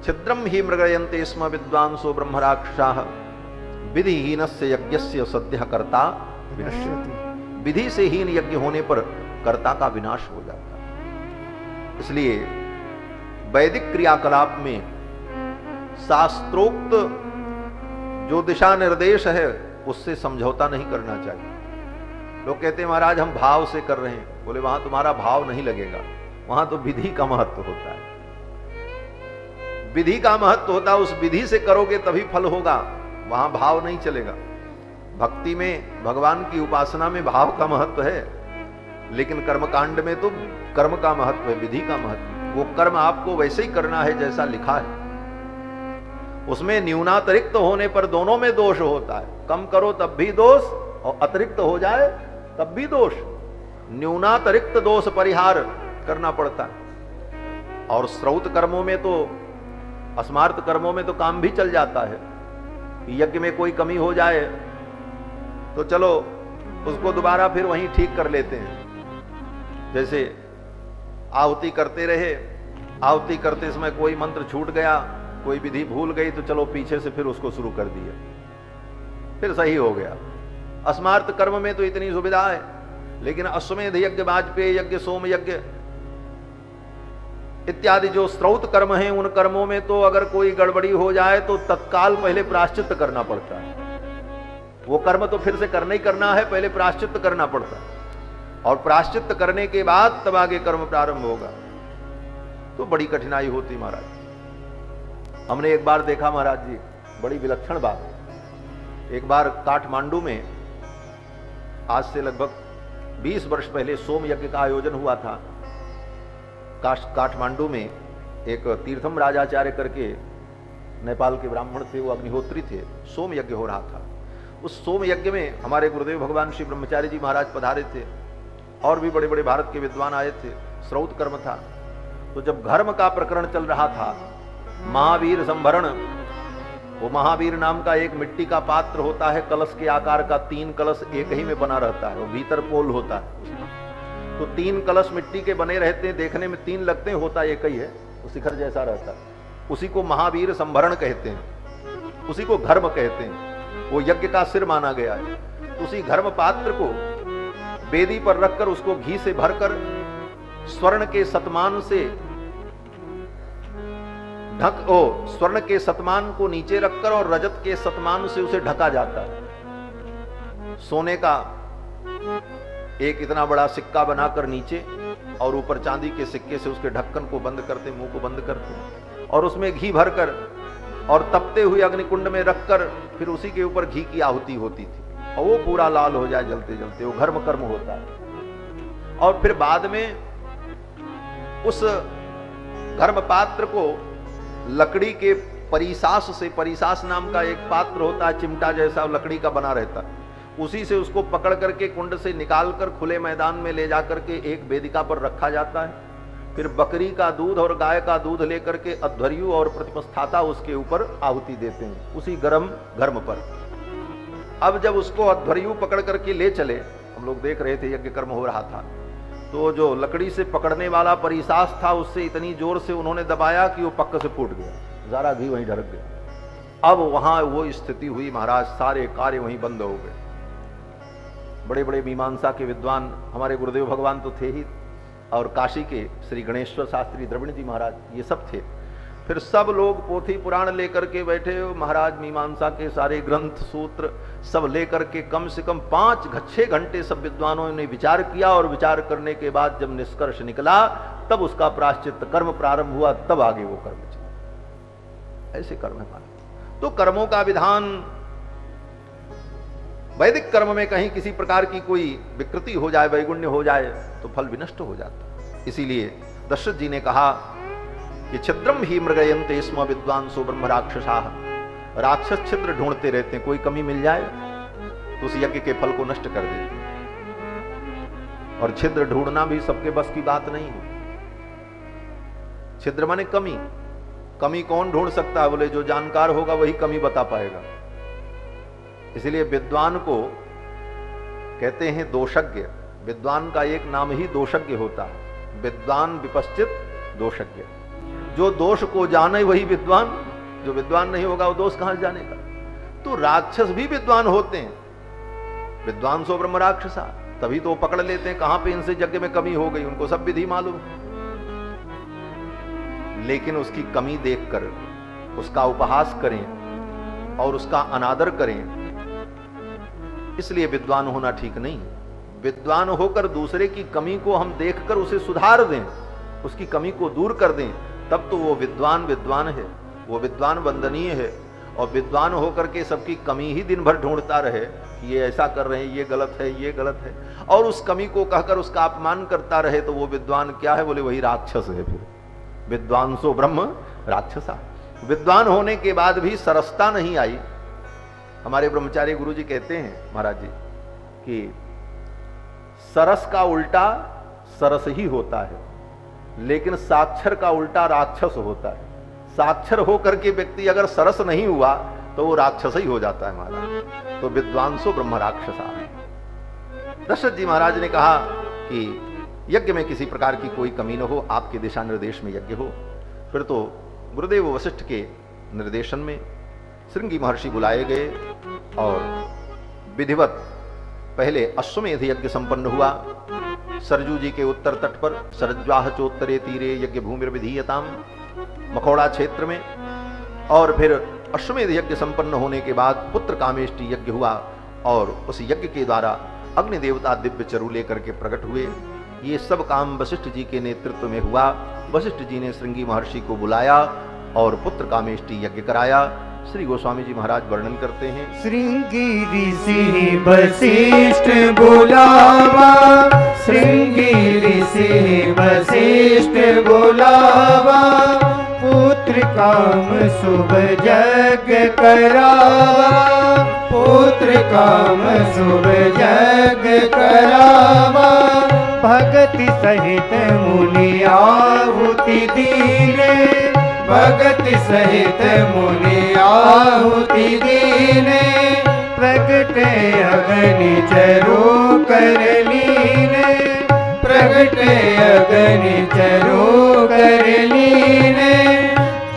छिद्रम ही मृगयन्ते स्म विद्वांसो ब्रह्म राक्षसाः विधिहीनस्य यज्ञस्य सद्यः कर्ता विनश्यति। विधि से हीन यज्ञ होने पर कर्ता का विनाश हो जाता है। इसलिए वैदिक क्रियाकलाप में शास्त्रोक्त जो दिशा निर्देश है उससे समझौता नहीं करना चाहिए। लोग कहते हैं महाराज हम भाव से कर रहे हैं, बोले वहां तुम्हारा भाव नहीं लगेगा, वहां तो विधि का महत्व होता है, विधि का महत्व होता है, उस विधि से करोगे तभी फल होगा, वहां भाव नहीं चलेगा। भक्ति में, भगवान की उपासना में भाव का महत्व है, लेकिन कर्मकांड में तो कर्म का महत्व है, विधि का महत्व। वो कर्म आपको वैसे ही करना है जैसा लिखा है। उसमें न्यूनातिरिक्त होने पर दोनों में दोष होता है। कम करो तब भी दोष और अतिरिक्त हो जाए तब भी दोष। न्यूनातिरिक्त दोष परिहार करना पड़ता है। और श्रौत कर्मों में तो, अस्मार्थ कर्मों में तो काम भी चल जाता है। यज्ञ में कोई कमी हो जाए तो चलो उसको दोबारा फिर वहीं ठीक कर लेते हैं। जैसे आहुति करते रहे, आहुति करते समय कोई मंत्र छूट गया, कोई विधि भूल गई, तो चलो पीछे से फिर उसको शुरू कर दिया, फिर सही हो गया। अस्मार्थ कर्म में तो इतनी सुविधा है, लेकिन अश्वमेध यज्ञ, वाजपेयी यज्ञ, सोम यज्ञ इत्यादि जो स्त्रौत कर्म हैं, उन कर्मों में तो अगर कोई गड़बड़ी हो जाए तो तत्काल पहले प्रायश्चित करना पड़ता है। वो कर्म तो फिर से करना ही करना है, पहले प्रायश्चित करना पड़ता है, और प्रायश्चित करने के बाद तब आगे कर्म प्रारंभ होगा। तो बड़ी कठिनाई होती महाराज। हमने एक बार देखा महाराज जी, बड़ी विलक्षण बात। एक बार काठमांडू में आज से लगभग 20 वर्ष पहले सोम यज्ञ का आयोजन हुआ था। काठमांडू में एक तीर्थम राजाचार्य करके नेपाल के ब्राह्मण थे, वो अग्निहोत्री थे। सोम यज्ञ हो रहा था। उस सोम यज्ञ में हमारे गुरुदेव भगवान श्री ब्रह्मचारी जी महाराज पधारे थे, और भी बड़े बड़े भारत के विद्वान आए थे। श्रौत कर्म था। तो जब धर्म का प्रकरण चल रहा था, महावीर संभरण, वो महावीर नाम का एक मिट्टी का पात्र होता है, कलश के आकार का, 3 कलश एक ही में बना रहता है, वो भीतर पोल होता है। तो 3 कलश मिट्टी के बने रहते हैं, देखने में 3 लगते हैं, होता एक ही है, वो शिखर जैसा रहता है। उसी को महावीर संभरण कहते हैं, उसी को घर्म कहते हैं। वो यज्ञ का सिर माना गया है। उसी घर्म पात्र को वेदी पर रखकर उसको घी से भरकर स्वर्ण के सतमान से स्वर्ण के सतमान को नीचे रखकर और रजत के सतमान से उसे ढका जाता है। सोने का एक इतना बड़ा सिक्का बनाकर नीचे, और ऊपर चांदी के सिक्के से उसके ढक्कन को बंद करते, मुंह को बंद करते, और उसमें घी भरकर और तपते हुए अग्निकुंड में रखकर फिर उसी के ऊपर घी की आहुति होती थी, और वो पूरा लाल हो जाए जलते जलते, वो घर्म कर्म होता है। और फिर बाद में उस घर्म पात्र को लकड़ी के परिसास से, परिसास नाम का एक पात्र होता है, चिमटा जैसा लकड़ी का बना रहता है, उसी से उसको पकड़ करके कुंड से निकालकर खुले मैदान में ले जाकर के एक वेदिका पर रखा जाता है। फिर बकरी का दूध और गाय का दूध लेकर के अध्वर्यु और प्रतिपस्थाता उसके ऊपर आहुति देते हैं, उसी घर्म पर। अब जब उसको अध्वर्यु पकड़ करके ले चले, हम लोग देख रहे थे, यज्ञ कर्म हो रहा था, तो जो लकड़ी से पकड़ने वाला परिसास था उससे इतनी जोर से उन्होंने दबाया कि वो पक्क से फूट गया, सारा घी वहीं ढरक गया। अब वहां वो स्थिति हुई महाराज, सारे कार्य वहीं बंद हो गए। बड़े बड़े मीमांसा के विद्वान हमारे गुरुदेव भगवान तो थे ही, और काशी के श्री गणेश्वर शास्त्री द्रविड़ जी महाराज ये सब थे। फिर सब लोग पोथी पुराण लेकर के बैठे महाराज, मीमांसा के सारे ग्रंथ सूत्र सब लेकर के कम से कम 5-6 घंटे सब विद्वानों ने विचार किया, और विचार करने के बाद जब निष्कर्ष निकला तब उसका प्रायश्चित कर्म प्रारंभ हुआ, तब आगे वो कर्म चले। ऐसे कर्म है माना। तो कर्मों का विधान वैदिक कर्म में कहीं किसी प्रकार की कोई विकृति हो जाए, वैगुण्य हो जाए तो फल विनष्ट हो जाता। इसीलिए दशरथ जी ने कहा कि छिद्रम ही मृगयन्ते स्म विद्वांसो ब्रह्म राक्षसा। राक्षस छिद्र ढूंढते रहते हैं, कोई कमी मिल जाए तो उस यज्ञ के फल को नष्ट कर देते हैं। और छिद्र ढूंढना भी सबके बस की बात नहीं है। छिद्र माने कमी। कमी कौन ढूंढ सकता है? बोले जो जानकार होगा वही कमी बता पाएगा। इसलिए विद्वान को कहते हैं दोषज्ञ। विद्वान का एक नाम ही दोषज्ञ होता है। विद्वान विपश्चित दोषज्ञ। जो दोष को जाने वही विद्वान, जो विद्वान नहीं होगा वो दोष कहां जानेगा। तो राक्षस भी विद्वान होते हैं। विद्वान सो ब्रह्म राक्षसा, तभी तो वो पकड़ लेते हैं कहां पे इनसे यज्ञ में कमी हो गई, उनको सब विधि मालूम। लेकिन उसकी कमी देखकर उसका उपहास करें और उसका अनादर करें, इसलिए विद्वान होना ठीक नहीं। विद्वान होकर दूसरे की कमी को हम देखकर उसे सुधार दें, उसकी कमी को दूर कर दें, तब तो वो विद्वान विद्वान है, वो विद्वान वंदनीय है। और विद्वान होकर के सबकी कमी ही दिन भर ढूंढता रहे कि ये ऐसा कर रहे हैं, ये गलत है, ये गलत है, और उस कमी को कहकर उसका अपमान करता रहे, तो वो विद्वान क्या है? बोले वही राक्षस है। फिर विद्वान सो ब्रह्म राक्षसा। विद्वान होने के बाद भी सरसता नहीं आई। हमारे ब्रह्मचारी गुरु जी कहते हैं महाराज जी कि सरस का उल्टा सरस ही होता है, लेकिन साक्षर का उल्टा राक्षस होता है। साक्षर होकर के व्यक्ति अगर सरस नहीं हुआ तो वो राक्षस ही हो जाता है महाराज। तो विद्वांसो ब्रह्म राक्षसा। दशरथ जी महाराज ने कहा कि यज्ञ में किसी प्रकार की कोई कमी न हो, आपके दिशा निर्देश में यज्ञ हो। फिर तो गुरुदेव वशिष्ठ के निर्देशन में श्रृंगी महर्षि बुलाए गए और विधिवत पहले अश्वमेध यज्ञ संपन्न हुआ। सरजू जी के उत्तर तट पर सरज्वाह चोत्तरे तीरे यज्ञ भूमि विधीयताम, मखौड़ा क्षेत्र में। और फिर अश्वमेध यज्ञ संपन्न होने के बाद पुत्र कामेष्टि यज्ञ हुआ, और उस यज्ञ के द्वारा अग्नि देवता दिव्य चरु लेकर के प्रकट हुए। ये सब काम वशिष्ठ जी के नेतृत्व में हुआ। वशिष्ठ जी ने श्रृंगी महर्षि को बुलाया और पुत्र कामेष्टि यज्ञ कराया। श्री गोस्वामी जी महाराज वर्णन करते हैं। श्रृंगी ऋषि वशिष्ठ बुलावा, श्रृंगी ऋषि वशिष्ठ बुलावा, पुत्र काम शुभ यज्ञ करावा, पुत्र काम शुभ यज्ञ करावा। भगति सहित मुनि आहुति दीने, भगति सहित मुनि आहुति दीने, प्रगटे अग्नि चरु कर लीने, प्रगटे अग्नि चरु कर लीने।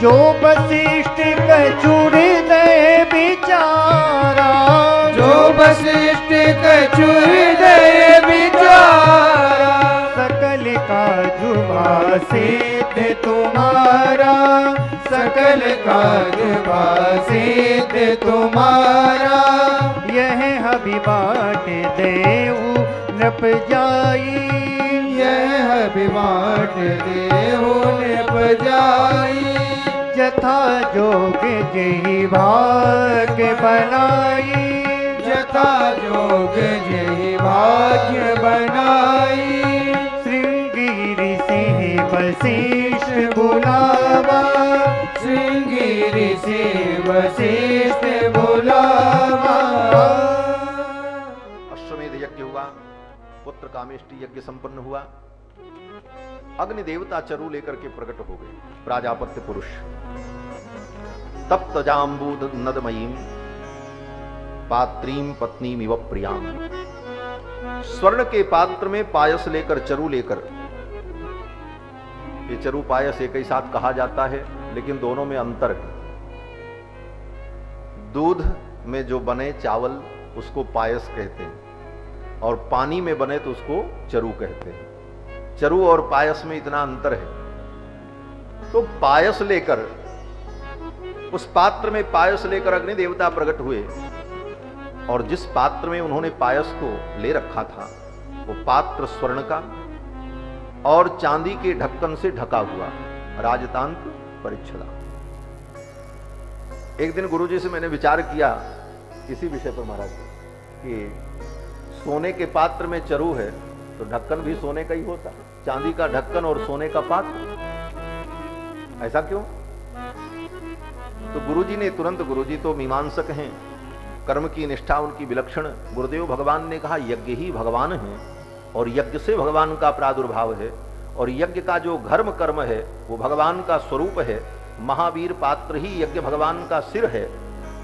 जो वशिष्ठ कछुर दय बिचारा, जो वशिष्ठ कछुर दय बिचारा, सकल काज सिद्ध तुम्हारा, सकल काज सिद्ध तुम्हारा। यह हबि बाट देहु नृप जाई, यह हबि बाट देहु नृप जाई। जथा जोग जही भाग्य बनाई, जथा जोग जही भाग्य बनाई। श्रृंगी ऋषि वशिष्ठ बुलावा, श्रृंगी ऋषि वशिष्ठ बुलावा। अश्वमेध यज्ञ हुआ, पुत्र कामेष्टि यज्ञ संपन्न हुआ। अग्नि देवता चरु लेकर के प्रकट हो गए, प्राजापत्य पुरुष। तप्त जाम्बूद नदमयीम पात्रीम पत्नीमिव प्रियाम। स्वर्ण के पात्र में पायस लेकर, चरु लेकर, ये चरु पायस एक ही साथ कहा जाता है, लेकिन दोनों में अंतर है। दूध में जो बने चावल उसको पायस कहते हैं, और पानी में बने तो उसको चरु कहते हैं। चरु और पायस में इतना अंतर है। तो पायस लेकर, उस पात्र में पायस लेकर अग्नि देवता प्रकट हुए, और जिस पात्र में उन्होंने पायस को ले रखा था वो पात्र स्वर्ण का और चांदी के ढक्कन से ढका हुआ, राजतांत्र परिच्छदा। एक दिन गुरुजी से मैंने विचार किया इसी विषय पर महाराज कि सोने के पात्र में चरु है तो ढक्कन भी सोने का ही होता, चांदी का ढक्कन और सोने का पात्र, ऐसा क्यों? तो गुरुजी ने तुरंत, गुरुजी तो मीमांसक हैं, कर्म की निष्ठा उनकी विलक्षण, गुरुदेव भगवान ने कहा यज्ञ ही भगवान है और यज्ञ से भगवान का प्रादुर्भाव है, और यज्ञ का जो धर्म कर्म है वो भगवान का स्वरूप है। महावीर पात्र ही यज्ञ भगवान का सिर है,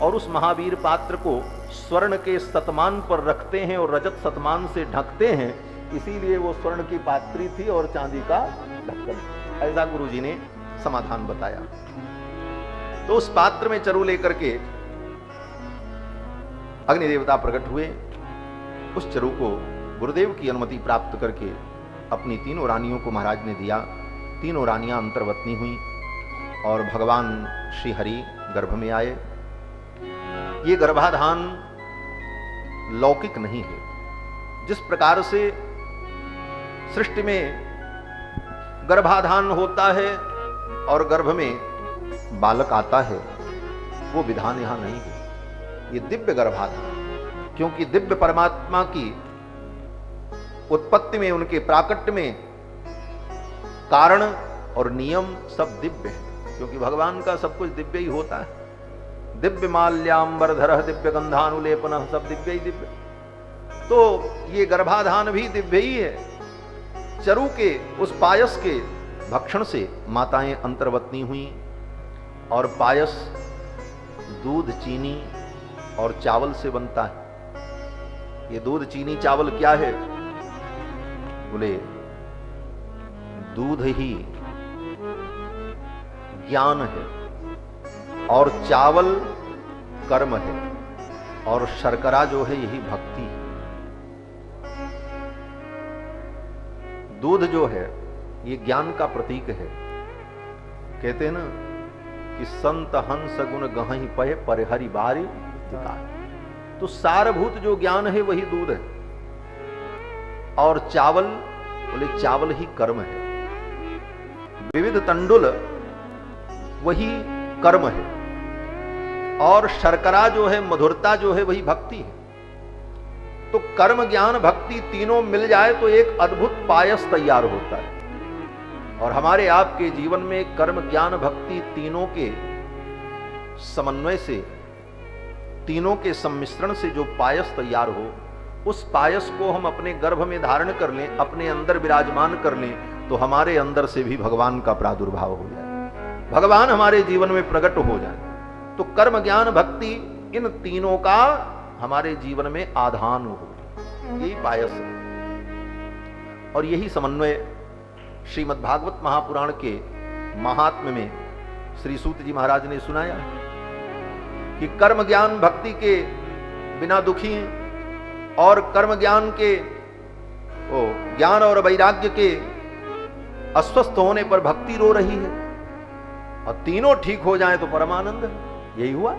और उस महावीर पात्र को स्वर्ण के सतमान पर रखते हैं और रजत सतमान से ढकते हैं, इसीलिए वो स्वर्ण की पात्री थी और चांदी का ढक्कन। ऐसा गुरुजी ने समाधान बताया। तो उस पात्र में चरु लेकर के अग्नि देवता प्रकट हुए। उस चरु को गुरुदेव की अनुमति प्राप्त करके अपनी तीनों रानियों को महाराज ने दिया। तीनों रानियां अंतर्वतनी हुई और भगवान श्री हरि गर्भ में आए। ये गर्भाधान लौकिक नहीं है। जिस प्रकार से सृष्टि में गर्भाधान होता है और गर्भ में बालक आता है, वो विधान यहां नहीं है। ये दिव्य गर्भाधान, क्योंकि दिव्य परमात्मा की उत्पत्ति में, उनके प्राकट्य में कारण और नियम सब दिव्य है, क्योंकि भगवान का सब कुछ दिव्य ही होता है। दिव्य माल्याम्बरधर दिव्य गंधानुलेपन, सब दिव्य ही दिव्य। तो ये गर्भाधान भी दिव्य ही है। चरु के उस पायस के भक्षण से माताएं अंतर्वतनी हुई, और पायस दूध, चीनी और चावल से बनता है। ये दूध, चीनी, चावल क्या है? बोले दूध ही ज्ञान है, और चावल कर्म है, और शर्करा जो है यही भक्ति है। दूध जो है ये ज्ञान का प्रतीक है। कहते हैं ना कि संत हंस गुण गहहि पहे परिहरि बारी दिखाए। तो सारभूत जो ज्ञान है वही दूध है, और चावल, बोले चावल ही कर्म है। विविध तंडुल वही कर्म है, और शर्करा जो है, मधुरता जो है, वही भक्ति है। तो कर्म, ज्ञान, भक्ति तीनों मिल जाए तो एक अद्भुत पायस तैयार होता है। और हमारे आपके जीवन में कर्म, ज्ञान, भक्ति तीनों के समन्वय से, तीनों के सम्मिश्रण से जो पायस तैयार हो, उस पायस को हम अपने गर्भ में धारण कर लें, अपने अंदर विराजमान कर लें, तो हमारे अंदर से भी भगवान का प्रादुर्भाव हो जाए, भगवान हमारे जीवन में प्रकट हो जाए। तो कर्म, ज्ञान, भक्ति, इन तीनों का हमारे जीवन में आधान हो, यही पायस है। और यही समन्वय श्रीमद् भागवत महापुराण के महात्म्य में श्री सूत जी महाराज ने सुनाया कि कर्म, ज्ञान, भक्ति के बिना दुखी हैं, और कर्म ज्ञान के, ज्ञान और वैराग्य के अस्वस्थ होने पर भक्ति रो रही है, और तीनों ठीक हो जाएं तो परमानंद। यही हुआ।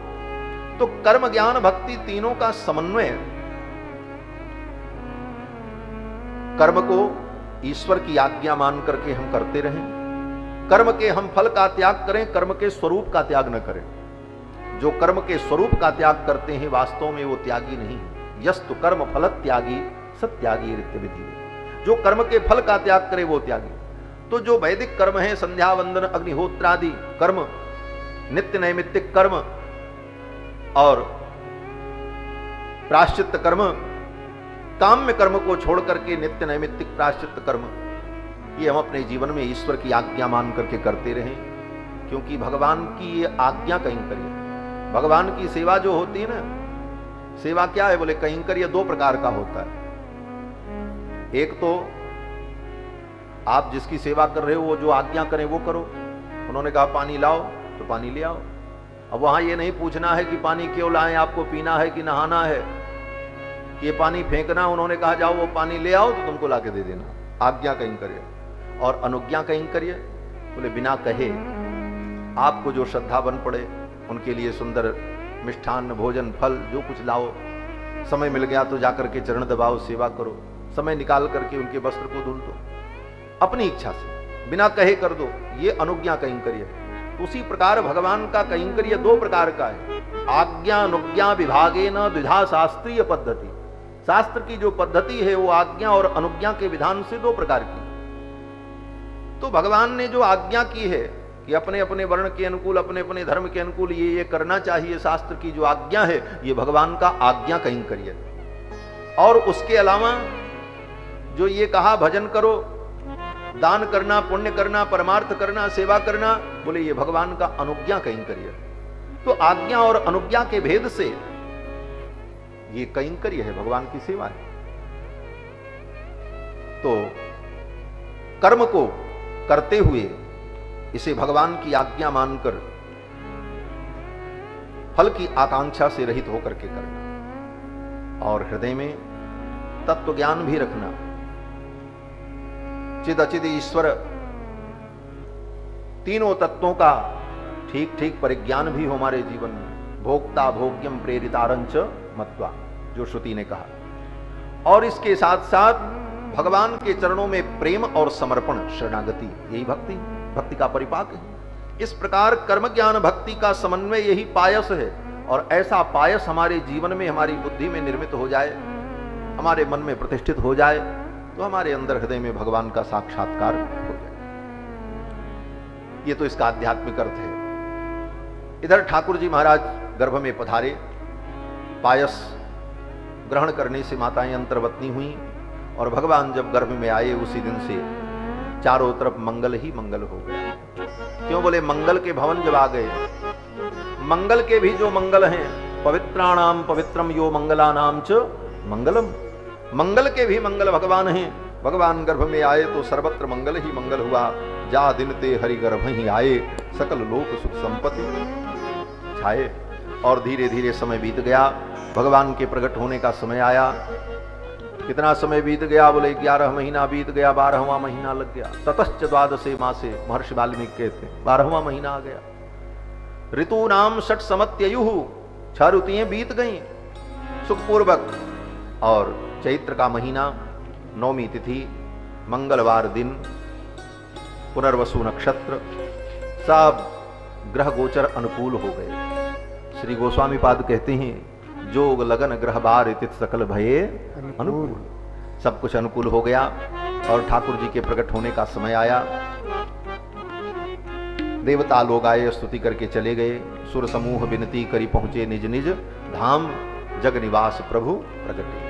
तो कर्म, ज्ञान, भक्ति तीनों का समन्वय, कर्म को ईश्वर की आज्ञा मान करके हम करते रहें, कर्म के हम फल का त्याग करें, कर्म के स्वरूप का त्याग न करें। जो कर्म के स्वरूप का त्याग करते हैं वास्तव में वो त्यागी नहीं है। यस्तु कर्म फल त्यागी सत्यागी विधि। जो कर्म के फल का त्याग करे वो त्यागी। तो जो वैदिक कर्म है, संध्या वंदन, अग्निहोत्रादि कर्म, नित्य नैमित्तिक कर्म और प्रायश्चित्त कर्म, काम्य कर्म को छोड़ करके नित्य नैमित्तिक प्रायश्चित्त कर्म, ये हम अपने जीवन में ईश्वर की आज्ञा मान करके करते रहें, क्योंकि भगवान की ये आज्ञा कहीं करिए। भगवान की सेवा जो होती है ना, सेवा क्या है? बोले कहीं करिए, दो प्रकार का होता है। एक तो आप जिसकी सेवा कर रहे हो वो जो आज्ञा करें वो करो। उन्होंने कहा पानी लाओ तो पानी ले आओ। अब वहां ये नहीं पूछना है कि पानी क्यों लाएं, आपको पीना है कि नहाना है, कि ये पानी फेंकना। उन्होंने कहा जाओ वो पानी ले आओ तो तुमको लाके दे देना। आज्ञा कहीं करिए और अनुज्ञा कहीं करिए। बोले बिना कहे आपको जो श्रद्धा बन पड़े उनके लिए सुंदर मिष्ठान्न भोजन फल जो कुछ लाओ। समय मिल गया तो जाकर के चरण दबाओ, सेवा करो। समय निकाल करके उनके वस्त्र को धुल दो अपनी इच्छा से, बिना कहे कर दो। ये अनुज्ञा कहीं करिए। उसी प्रकार भगवान का कहीं करिए दो प्रकार का है। आज्ञा अनुज्ञा विभागे न द्विधा शास्त्रीय पद्धति। शास्त्र की जो पद्धति है वो आज्ञा और अनुज्ञा के विधान से दो प्रकार की। तो भगवान ने जो आज्ञा की है कि अपने अपने वर्ण के अनुकूल, अपने अपने धर्म के अनुकूल ये करना चाहिए, शास्त्र की जो आज्ञा है ये भगवान का आज्ञा कहीं करिए। और उसके अलावा जो ये कहा भजन करो, दान करना, पुण्य करना, परमार्थ करना, सेवा करना, बोले ये भगवान का अनुज्ञा कहीं करिए। तो आज्ञा और अनुज्ञा के भेद से ये कहीं करिए है, भगवान की सेवा है। तो कर्म को करते हुए इसे भगवान की आज्ञा मानकर फल की आकांक्षा से रहित होकर के करना और हृदय में तत्व ज्ञान भी रखना। चिद अचिद ईश्वर तीनों तत्वों का ठीक ठीक परिज्ञान भी हो हमारे जीवन में। भोक्ता भोग्यम प्रेरितारंच मत्वा, जो श्रुति ने कहा। और इसके साथ साथ भगवान के चरणों में प्रेम और समर्पण, शरणागति, यही भक्ति, भक्ति का परिपाक है। इस प्रकार कर्म ज्ञान भक्ति का समन्वय यही पायस है। और ऐसा पायस हमारे जीवन में, हमारी बुद्धि में निर्मित हो जाए, हमारे मन में प्रतिष्ठित हो जाए, तो हमारे अंदर हृदय में भगवान का साक्षात्कार हो जाए। ये तो इसका आध्यात्मिक अर्थ है। इधर ठाकुर जी महाराज गर्भ में पधारे, पायस ग्रहण करने से माताएं अंतर्वतनी हुई और भगवान जब गर्भ में आए उसी दिन से चारों तरफ मंगल ही मंगल हो गया। क्यों बोले मंगल के भवन जब आ गए, मंगल के भी जो मंगल हैं, पवित्राणाम पवित्रम यो मंगलानाम च मंगलम, मंगल के भी मंगल भगवान हैं। भगवान गर्भ में आए तो सर्वत्र मंगल ही मंगल हुआ। जा दिन ते हरि गर्भ ही आए, सकल लोक सुख संपत्ति छाए। और धीरे धीरे समय बीत गया, भगवान के प्रकट होने का समय आया। कितना समय बीत गया बोले 11 महीना बीत गया, 12वां महीना लग गया। ततश्च द्वादशे मासे, महर्षि वाल्मीकि कहते हैं 12वां महीना आ गया। ऋतु नाम षट समत्ययुः, 6 ऋतुएं बीत गई सुखपूर्वक। और चैत्र का महीना, 9वीं तिथि, मंगलवार दिन, पुनर्वसु नक्षत्र, सब ग्रह गोचर अनुकूल हो गए। श्री गोस्वामी पाद कहते हैं जोग लगन ग्रह बार तिथ सकल भये अनुकूल। सब कुछ अनुकूल हो गया और ठाकुर जी के प्रकट होने का समय आया। देवता लोग आए, स्तुति करके चले गए। सुर समूह विनती करी पहुंचे निज निज धाम, जग निवास प्रभु प्रगटे।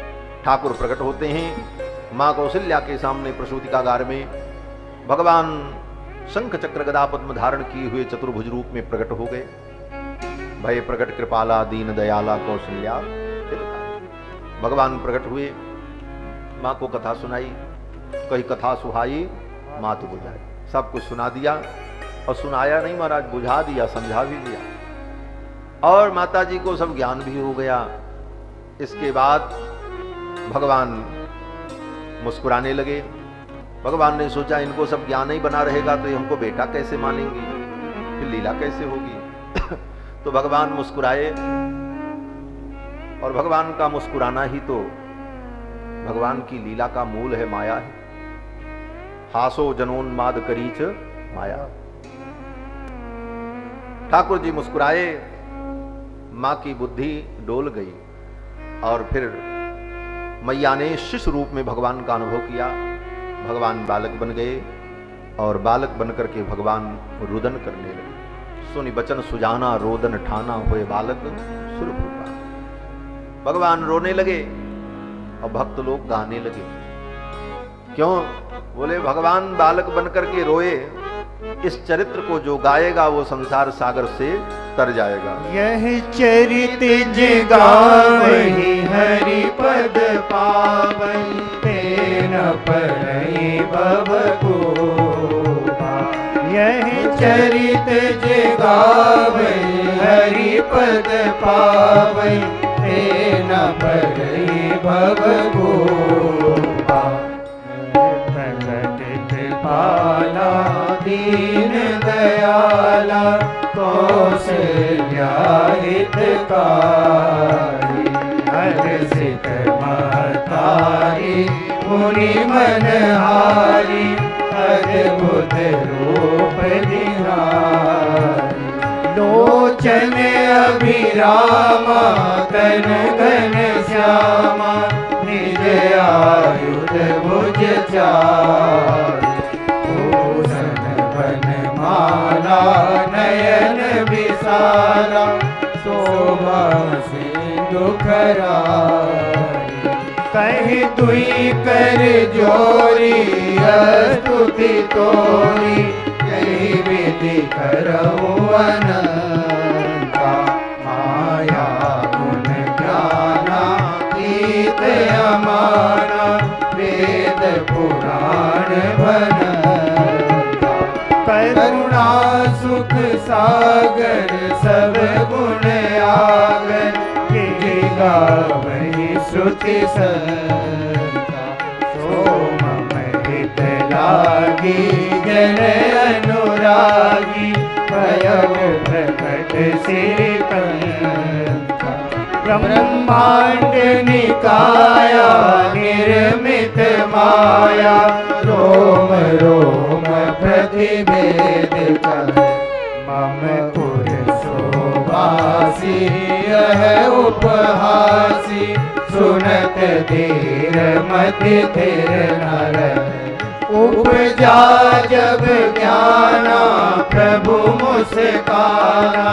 ठाकुर प्रकट होते हैं मां कौशल्या के सामने प्रसूतिकागार में। भगवान शंख चक्र गदा पद्म धारण किए हुए चतुर्भुज रूप में प्रकट हो गए। भय प्रकट कृपाला दीन दयाला कौशल्या। भगवान प्रकट हुए, मां को कथा सुनाई, कही कथा सुहाई मात बुझाई। सब कुछ सुना दिया और सुनाया नहीं महाराज, बुझा दिया, समझा भी दिया। और माता जी को सब ज्ञान भी हो गया। इसके बाद भगवान मुस्कुराने लगे। भगवान ने सोचा इनको सब ज्ञान ही बना रहेगा तो ये हमको बेटा कैसे मानेंगी, फिर लीला कैसे होगी। तो भगवान मुस्कुराए और भगवान का मुस्कुराना ही तो भगवान की लीला का मूल है, माया है। हासो जनोन्माद करीच माया। ठाकुर जी मुस्कुराए, मां की बुद्धि डोल गई और फिर मैया ने शिशु रूप में भगवान का अनुभव किया। भगवान बालक बन गए और बालक बनकर के भगवान रुदन करने लगे। सुनि बचन सुजाना रोदन ठाना हुए बालक सुरभूपा। भगवान रोने लगे और भक्त लोग गाने लगे। क्यों बोले भगवान बालक बनकर के रोए, इस चरित्र को जो गाएगा वो संसार सागर से तर जाएगा। यह चरित जे गावहि हरि पद पावहि ते न परई भव गोपा। यही चरित जे गावै हरि पद पावै ते न परई भव गोपा। प्रकट कृपाला दीन दयाला कौशल्या हितकारी। हर्षित महतारी मुनि मनहारी अद्भुत रूप निहारी। लोचन अभिरामा तन घन श्यामा निज आयुध भुज चारि। भूषण वन माला नयन विशाला शोभा सिंधु खरारी। कहीं दुई कर जोरी स्तुति तोरी कहीं विधि करऊ अनंता। माया गुण ज्ञाना गीत अमाना वेद पुराण भनता। करुणा सुख सागर सब गुण आगर गावै श्रुति संता। सोम हित लागी जन अनुरागी भयउ प्रकट सिरि कंता। ब्रह्मांड निकाया निर्मित माया रोम रोम प्रतिभेद कर। मम कुल शोभासी यह उपहासी सुनत धीर मति थिर नर। उपजा जब ज्ञाना प्रभु मुस्काना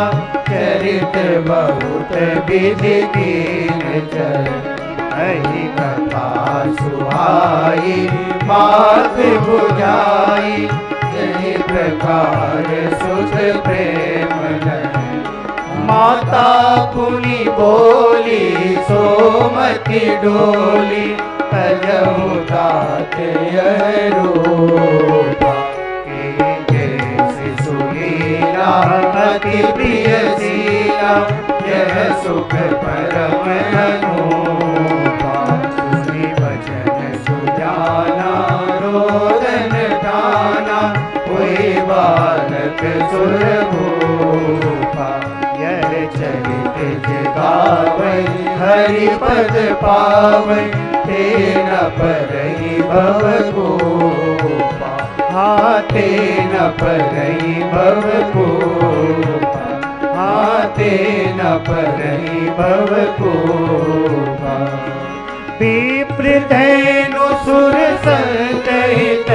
चरित बहुत विधि कीन चर। अहि कथा सुहाई बात बुझाई जहि प्रकार सुध प्रेम नहीं। माता पुनि बोली सोमति डोली तजहु तात यह रूपा। शिशु लीला अति प्रिय शीला यह सुख परम अनूपा। सुनि वचन सुजाना रोदन ठाना हुई बालक सुर भूपा। यह चरित जगावै हरि पद पावै ते न परई भव गोपा। हाँ ते न परई भव गोपा। हाँ ते न परई भव गोपा। विप्र धैनु सुर संतहित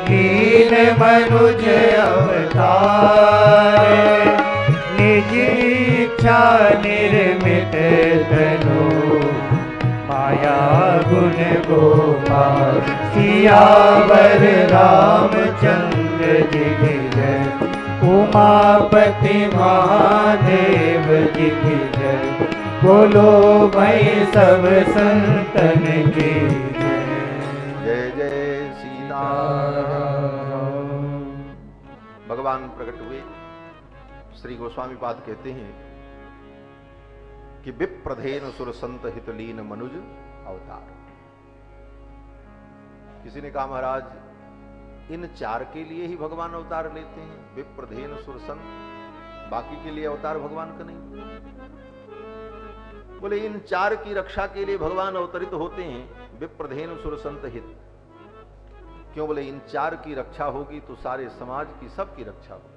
लीन मनुज अवतार। निज इच्छा निर्मित तनु माया गुण गोपाल। सियावर रामचंद्र जी की जय उमापति महादेव जी की जय। बोलो भाई सब संतन की जय। जय जय सीताराम। भगवान प्रकट हुए। श्री गोस्वामी पाद कहते हैं कि विप्रधेन सुर संत हितलीन मनुज अवतार। किसी ने कहा महाराज इन चार के लिए ही भगवान अवतार लेते हैं, विप्रधेन सुर संत, बाकी के लिए अवतार भगवान का नहीं। बोले इन चार की रक्षा के लिए भगवान अवतरित होते हैं, विप्रधेन सुर संत हित। क्यों? बोले इन चार की रक्षा होगी तो सारे समाज की, सबकी रक्षा होगी।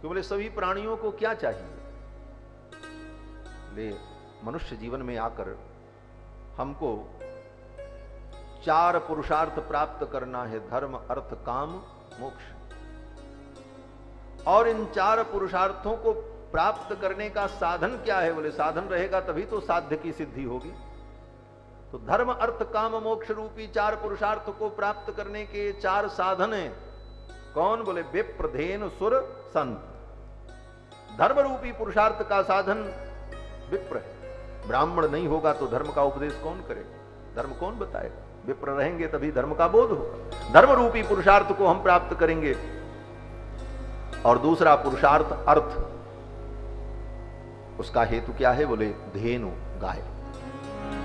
क्यों? बोले सभी प्राणियों को क्या चाहिए? ले मनुष्य जीवन में आकर हमको चार पुरुषार्थ प्राप्त करना है, धर्म अर्थ काम मोक्ष। और इन चार पुरुषार्थों को प्राप्त करने का साधन क्या है? बोले साधन रहेगा तभी तो साध्य की सिद्धि होगी। तो धर्म अर्थ काम मोक्ष रूपी चार पुरुषार्थ को प्राप्त करने के चार साधन हैं। कौन? बोले विप्रधेन सुर संत। धर्म रूपी पुरुषार्थ का साधन विप्र है। ब्राह्मण नहीं होगा तो धर्म का उपदेश कौन करे? धर्म कौन बताएगा? विप्र रहेंगे तभी धर्म का बोध होगा। धर्म रूपी पुरुषार्थ को हम प्राप्त करेंगे। और दूसरा पुरुषार्थ अर्थ, उसका हेतु क्या है? बोले धेनु, गाय।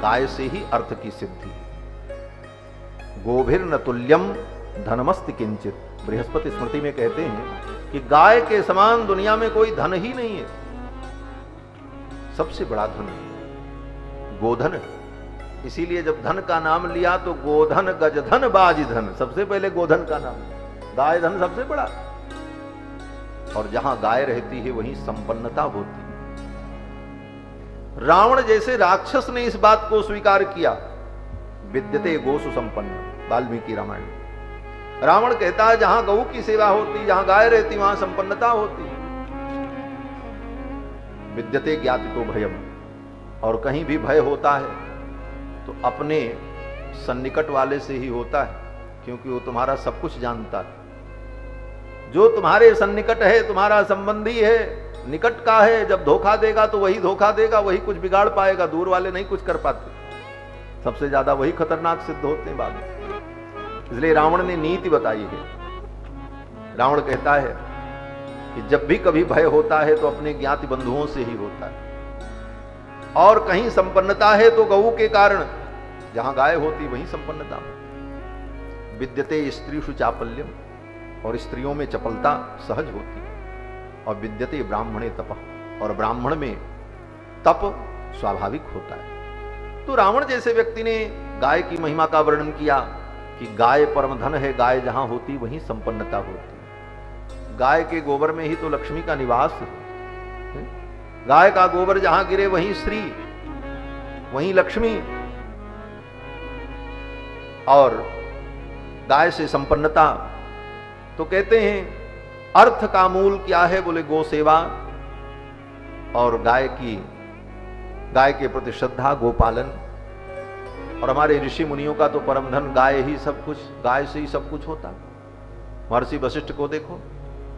गाय से ही अर्थ की सिद्धि। गोभिर्न तुल्यम धनमस्ति किंचित। बृहस्पति स्मृति में कहते हैं कि गाय के समान दुनिया में कोई धन ही नहीं है। सबसे बड़ा धन गोधन है। इसीलिए जब धन का नाम लिया तो गोधन, गजधन, बाजधन, सबसे पहले गोधन का नाम। गाय धन सबसे बड़ा। और जहां गाय रहती है वहीं संपन्नता होती है। रावण जैसे राक्षस ने इस बात को स्वीकार किया, विद्यते गोसु संपन्न, वाल्मीकि रामायण। रावण कहता है जहां गऊ की सेवा होती, जहां गाय रहती, वहां संपन्नता होती। विद्यते ज्ञाति तो भयम। और कहीं भी भय होता है तो अपने सन्निकट वाले से ही होता है, क्योंकि वो तुम्हारा सब कुछ जानता है। जो तुम्हारे सन्निकट है, तुम्हारा संबंधी है, निकट का है, जब धोखा देगा तो वही धोखा देगा, वही कुछ बिगाड़ पाएगा। दूर वाले नहीं कुछ कर पाते। सबसे ज्यादा वही खतरनाक सिद्ध होते हैं बाद में। इसलिए रावण ने नीति बताई है। रावण कहता है कि जब भी कभी भय होता है तो अपने ज्ञाति बंधुओं से ही होता है। और कहीं संपन्नता है तो गऊ के कारण, जहां गाय होती वहीं संपन्नता। विद्यते स्त्रीषु चापल्यम। और स्त्रियों में चपलता सहज होती है। और विद्यते ब्राह्मणे तपः। और ब्राह्मण में तप स्वाभाविक होता है। तो रावण जैसे व्यक्ति ने गाय की महिमा का वर्णन किया कि गाय परम धन है, गाय जहां होती वहीं संपन्नता होती। गाय के गोबर में ही तो लक्ष्मी का निवास है। गाय का गोबर जहां गिरे वहीं श्री, वहीं लक्ष्मी। और गाय से संपन्नता। तो कहते हैं अर्थ का मूल क्या है? बोले गो सेवा और गाय के प्रति श्रद्धा, गोपालन। और हमारे ऋषि मुनियों का तो परम धन गाय ही सब कुछ, गाय से ही सब कुछ होता। महर्षि वशिष्ठ को देखो,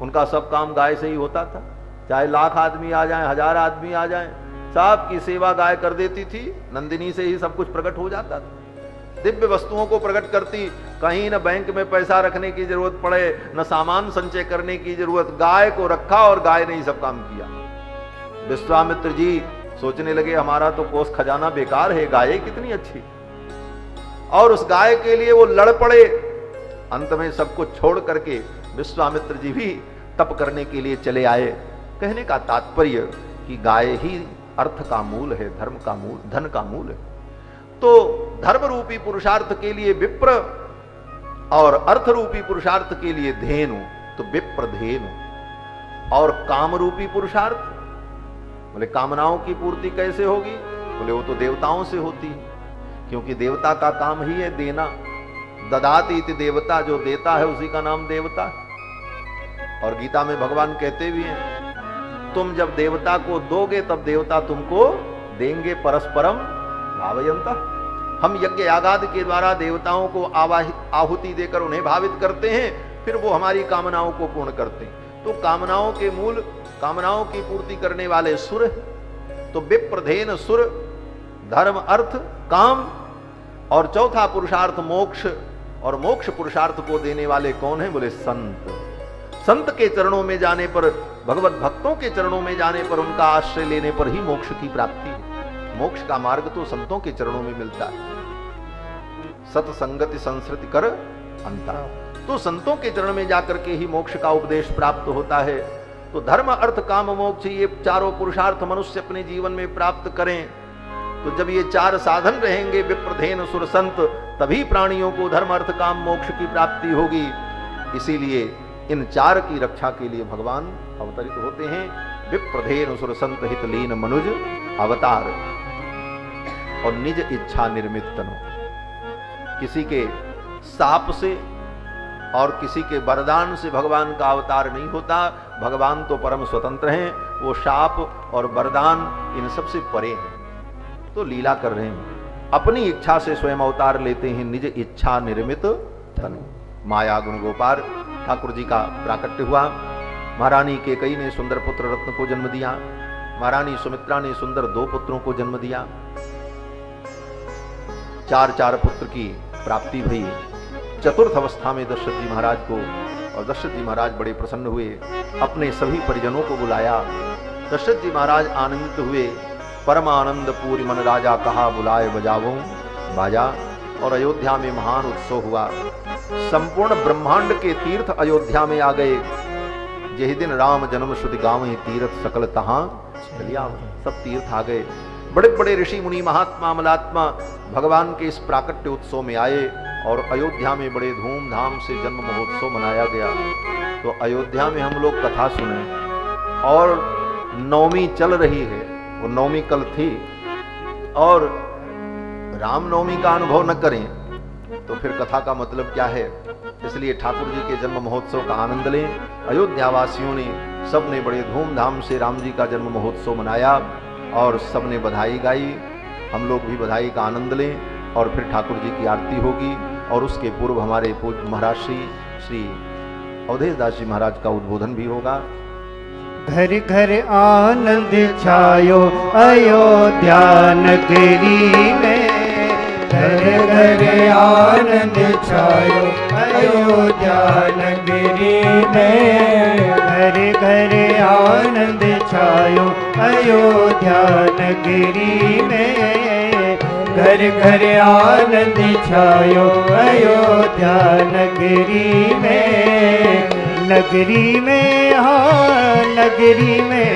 उनका सब काम गाय से ही होता था। चाहे लाख आदमी आ जाएं, 1000 आदमी आ जाएं, सब की सेवा गाय कर देती थी। नंदिनी से ही सब कुछ प्रकट हो जाता था। दिव्य वस्तुओं को प्रकट करती। कहीं न बैंक में पैसा रखने की जरूरत पड़े, न सामान संचय करने की जरूरत। गाय को रखा और गाय ने ही सब काम किया। विश्वामित्र जी सोचने लगे हमारा तो कोष खजाना बेकार है, गाय कितनी अच्छी। और उस गाय के लिए वो लड़ पड़े। अंत में सब कुछ छोड़ करके विश्वामित्र जी भी तप करने के लिए चले आए। कहने का तात्पर्य कि गाय ही अर्थ का मूल है, धर्म का मूल, धन का मूल है। तो धर्म रूपी पुरुषार्थ के लिए विप्र और अर्थ रूपी पुरुषार्थ के लिए धेनु। तो विप्र धेनु। और काम रूपी पुरुषार्थ, बोले कामनाओं की पूर्ति कैसे होगी? बोले वो तो देवताओं से होती है, क्योंकि देवता का काम ही है देना। ददाति इति देवता, जो देता है उसी का नाम देवता है। और गीता में भगवान कहते भी हैं तुम जब देवता को दोगे तब देवता तुमको देंगे। परस्परम भावयन्तः। हम यज्ञ यागादि के द्वारा देवताओं को आहुति देकर उन्हें भावित करते हैं, फिर वो हमारी कामनाओं को पूर्ण करते हैं। तो कामनाओं के मूल, कामनाओं की पूर्ति करने वाले सुर। तो विप्रधेन सुर, धर्म, अर्थ, काम। और चौथा पुरुषार्थ मोक्ष। और मोक्ष पुरुषार्थ को देने वाले कौन है? बोले संत। संत के चरणों में जाने पर, भगवत भक्तों के चरणों में जाने पर, उनका आश्रय लेने पर ही मोक्ष की प्राप्ति है। मोक्ष का मार्ग तो संतों के चरणों में मिलता है। सत्संगति संस्कृति कर अंता। तो संतों के चरण में जाकर के ही मोक्ष का उपदेश प्राप्त होता है। तो धर्म, अर्थ, काम, मोक्ष, ये चारों पुरुषार्थ मनुष्य अपने जीवन में प्राप्त करें। तो जब ये चार साधन रहेंगे, विप्रधेन सुर संत, तभी प्राणियों को धर्म, अर्थ, काम, मोक्ष की प्राप्ति होगी। इसीलिए इन चार की रक्षा के लिए भगवान अवतरित होते हैं। विप्रधेन सुर संत हित लीन मनुज अवतार। और निज इच्छा निर्मित तनु। किसी के साप से और किसी के वरदान से भगवान का अवतार नहीं होता। भगवान तो परम स्वतंत्र हैं। वो शाप और वरदान इन सबसे परे हैं। तो लीला कर रहे हैं, अपनी इच्छा से स्वयं अवतार लेते हैं। निज इच्छा निर्मित तनु। माया गुण गोपार ठाकुर जी का प्राकट्य हुआ। महारानी केकई ने सुंदर पुत्र रत्न को जन्म दिया। महारानी सुमित्रा ने सुंदर 2 पुत्रों को जन्म दिया। चार पुत्र की प्राप्ति भई। चतुर्थ अवस्था में दशरथ जी महाराज को, और दशरथ जी महाराज बड़े प्रसन्न हुए, अपने सभी परिजनों को बुलाया। दशरथ जी महाराज आनंदित हुए, परम आनंद पूरी मन राजा कहा बुलाए बजावो बाजा। और अयोध्या में महान उत्सव हुआ। संपूर्ण ब्रह्मांड के तीर्थ अयोध्या में आ गए। यही दिन राम जन्म श्रुति गाँव तीर्थ सकल तहां चलिया। सब तीर्थ आ गए। बड़े बड़े ऋषि मुनि महात्मा अमलात्मा भगवान के इस प्राकट्य उत्सव में आए और अयोध्या में बड़े धूमधाम से जन्म महोत्सव मनाया गया। तो अयोध्या में हम लोग कथा सुने और नवमी चल रही है। वो नवमी कल थी और रामनवमी का अनुभव न करें तो फिर कथा का मतलब क्या है। इसलिए ठाकुर जी के जन्म महोत्सव का आनंद लें। अयोध्या वासियों ने सब ने बड़े धूमधाम से राम जी का जन्म महोत्सव मनाया और सब ने बधाई गाई। हम लोग भी बधाई का आनंद लें और फिर ठाकुर जी की आरती होगी और उसके पूर्व हमारे पूज्य महाराज श्री अवधेश दास जी महाराज का उद्बोधन भी होगा। घर घर आनंद छायो अयोध्या नगरी में, घर घर आनंद छायो अयोध्या नगरी में, घर घर आनंद छायो अयोध्या नगरी में, घर घर आनंद छायो अयोध्या नगरी में, नगरी में हाँ नगरी में,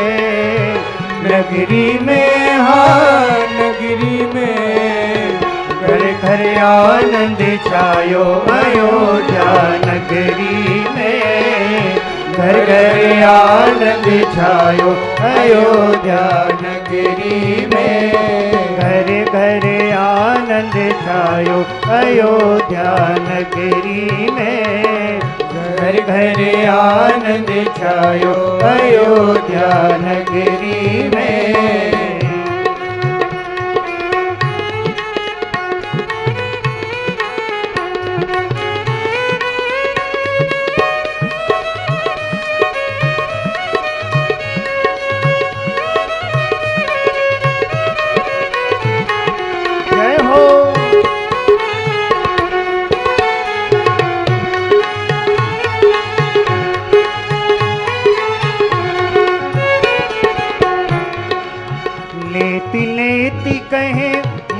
नगरी में हाँ नगरी में, घर घर आनंद छायो अयोध्या नगरी में, घर घर आनंद छायो अयोध्या नगरी में, घर घर आनंद छायो अयोध्या नगरी में, घर घर आनंद छायो अयोध्या नगरी में।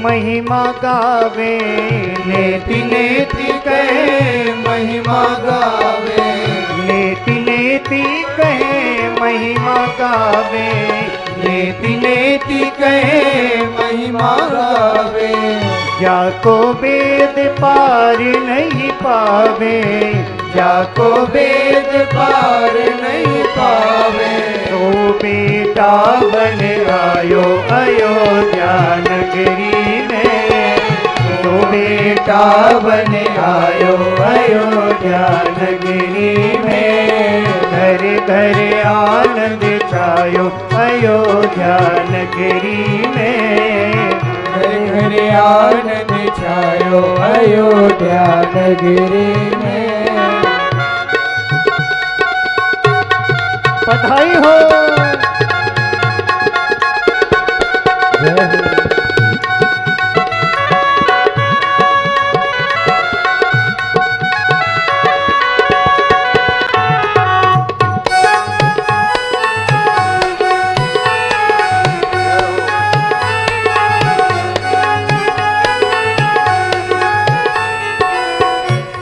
महिमा गावे नेति नेति कहे महिमा गावे, नेति नेति कहे महिमा गावे, नेति नेति कहे महिमा गावे, जाको वेद पार नहीं पावे, जाको वेद पार नहीं पावे, तो बेटा बन आयो अयोध्या नगरी में, तो बेटा बन आयो अयोध्या नगरी में, घर घर आनंद छायो अयोध्या नगरी में, घर घर आनंद छायो अयोध्या नगरी में। बधाई हो।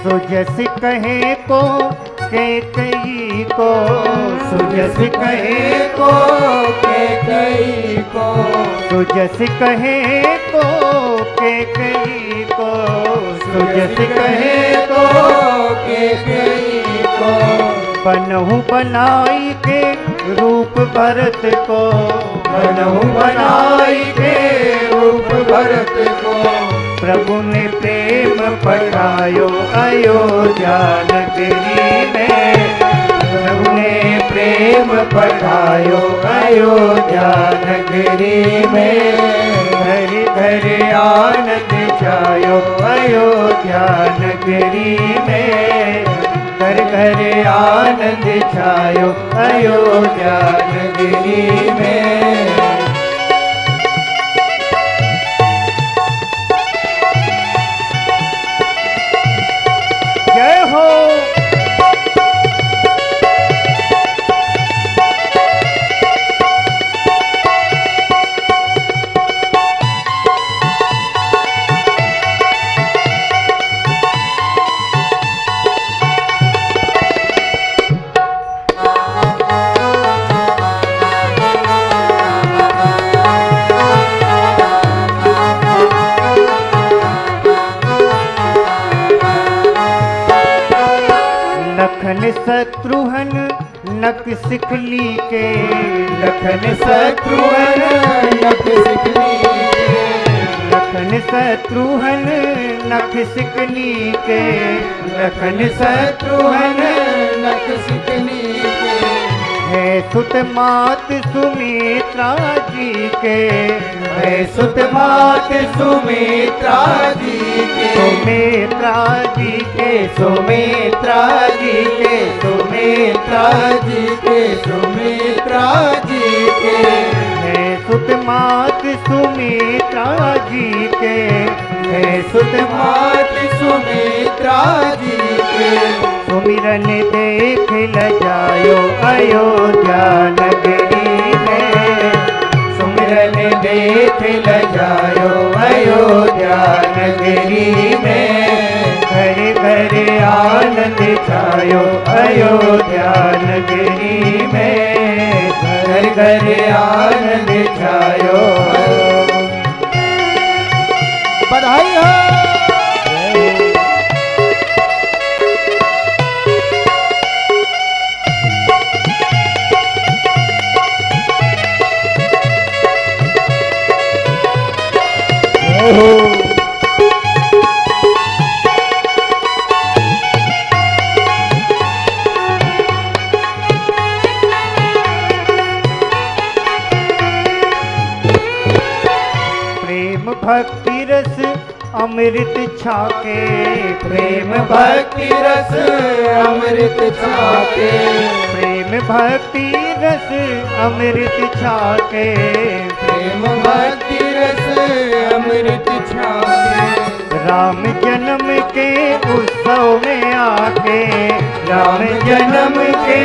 सुजस कहे को कैकेयी को, सुजस कहे को कैकेयी को, सुजस कहे को कैकेयी को, सुजस कहे को कैकेयी को, बनहु बनाई के रूप भरत को, बनहु बनाई के रूप भरत को, प्रभु ने प्रेम पढ़ायो अयोध्या नगरी में, प्रभु ने प्रेम पढ़ायो अयोध्या नगरी में, घर घर आनंद छायो अयोध्या नगरी में, घर घर आनंद छायो अयोध्या नगरी में। शत्रुघ्न नक सिखली के, लखन शत्रुघ्न नख सिखली के, लखन शत्रुघ्न नख सिखली के, लखन शत्रुघ्न नख सिखली के, है सुत मात सुमित्रा जी के, है सुत मात सुमित्रा जी के, सुमित्रा जी के, सुमित्रा जी के, सुमित्रा जी के, सुमित्रा जी के, है सुत मात सुमित्रा जी के, है सुत मात सुमित्रा जी के, सुमिरन देख लजायो अयोध्या नगरी में, सुमिरन देख लजायो अयोध्या नगरी में, घर घर आनंद छायो अयोध्या नगरी में, घर घर आनंद छायो। बधाई हो। प्रेम भक्ति रस अमृत छाके, प्रेम भक्ति रस अमृत छाके, प्रेम भक्ति रस अमृत छाके, प्रेम भक्ति रस अमृत छाके, राम जन्म के उत्सव में आके, राम जन्म के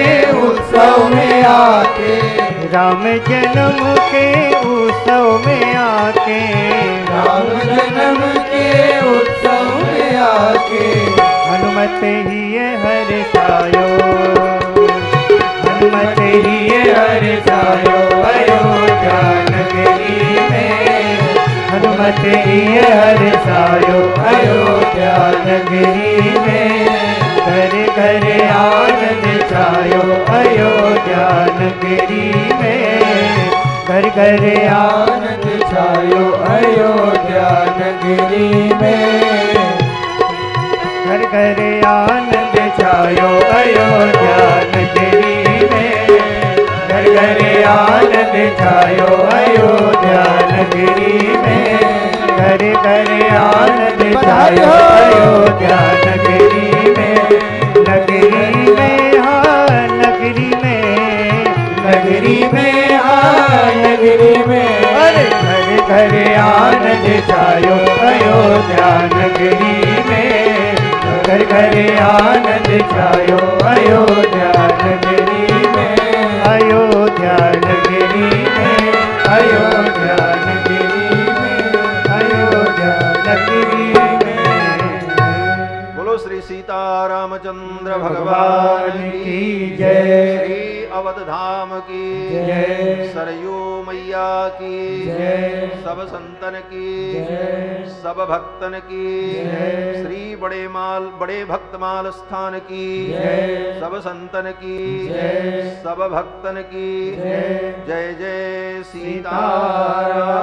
उत्सव में आके, राम जन्म के उत्सव में आके, राम जन्म के उत्सव में आके, हनुमत ही हर सायो, हनुमत ही हर सायो अयोध्या नगरी में, हनुमत ही हर सायो अयोध्या नगरी में, घर घर आनंद छायो अयोध्या नगरी में, घर घर आनंद छायो अयोध्या नगरी में, घर घर आनंद छायो अयोध्या नगरी में, घर घर आनंद छायो अयोध्या नगरी में, घर घर आनंद छायो अयोध्या नगरी में, नगरी में हाँ नगरी में, नगरी में हाँ नगरी में, अरे घर घर आनंद छायो अयोध्या नगरी में, घर घर आनंद छायो अयोध्या नगरी में, अयोध्या नगरी में, अयोध्या नगरी में, अयोध्या नगरी में। बोलो श्री सीता रामचंद्र भगवान की जय, श्री अवध धाम की जय, सरयू मैया की जय, सब संतन की जय, सब भक्तन की जय, श्री बड़े भक्तमाल स्थान की जय, सब संतन की जय, सब भक्तन की जय, जय जय सीता सीताराम।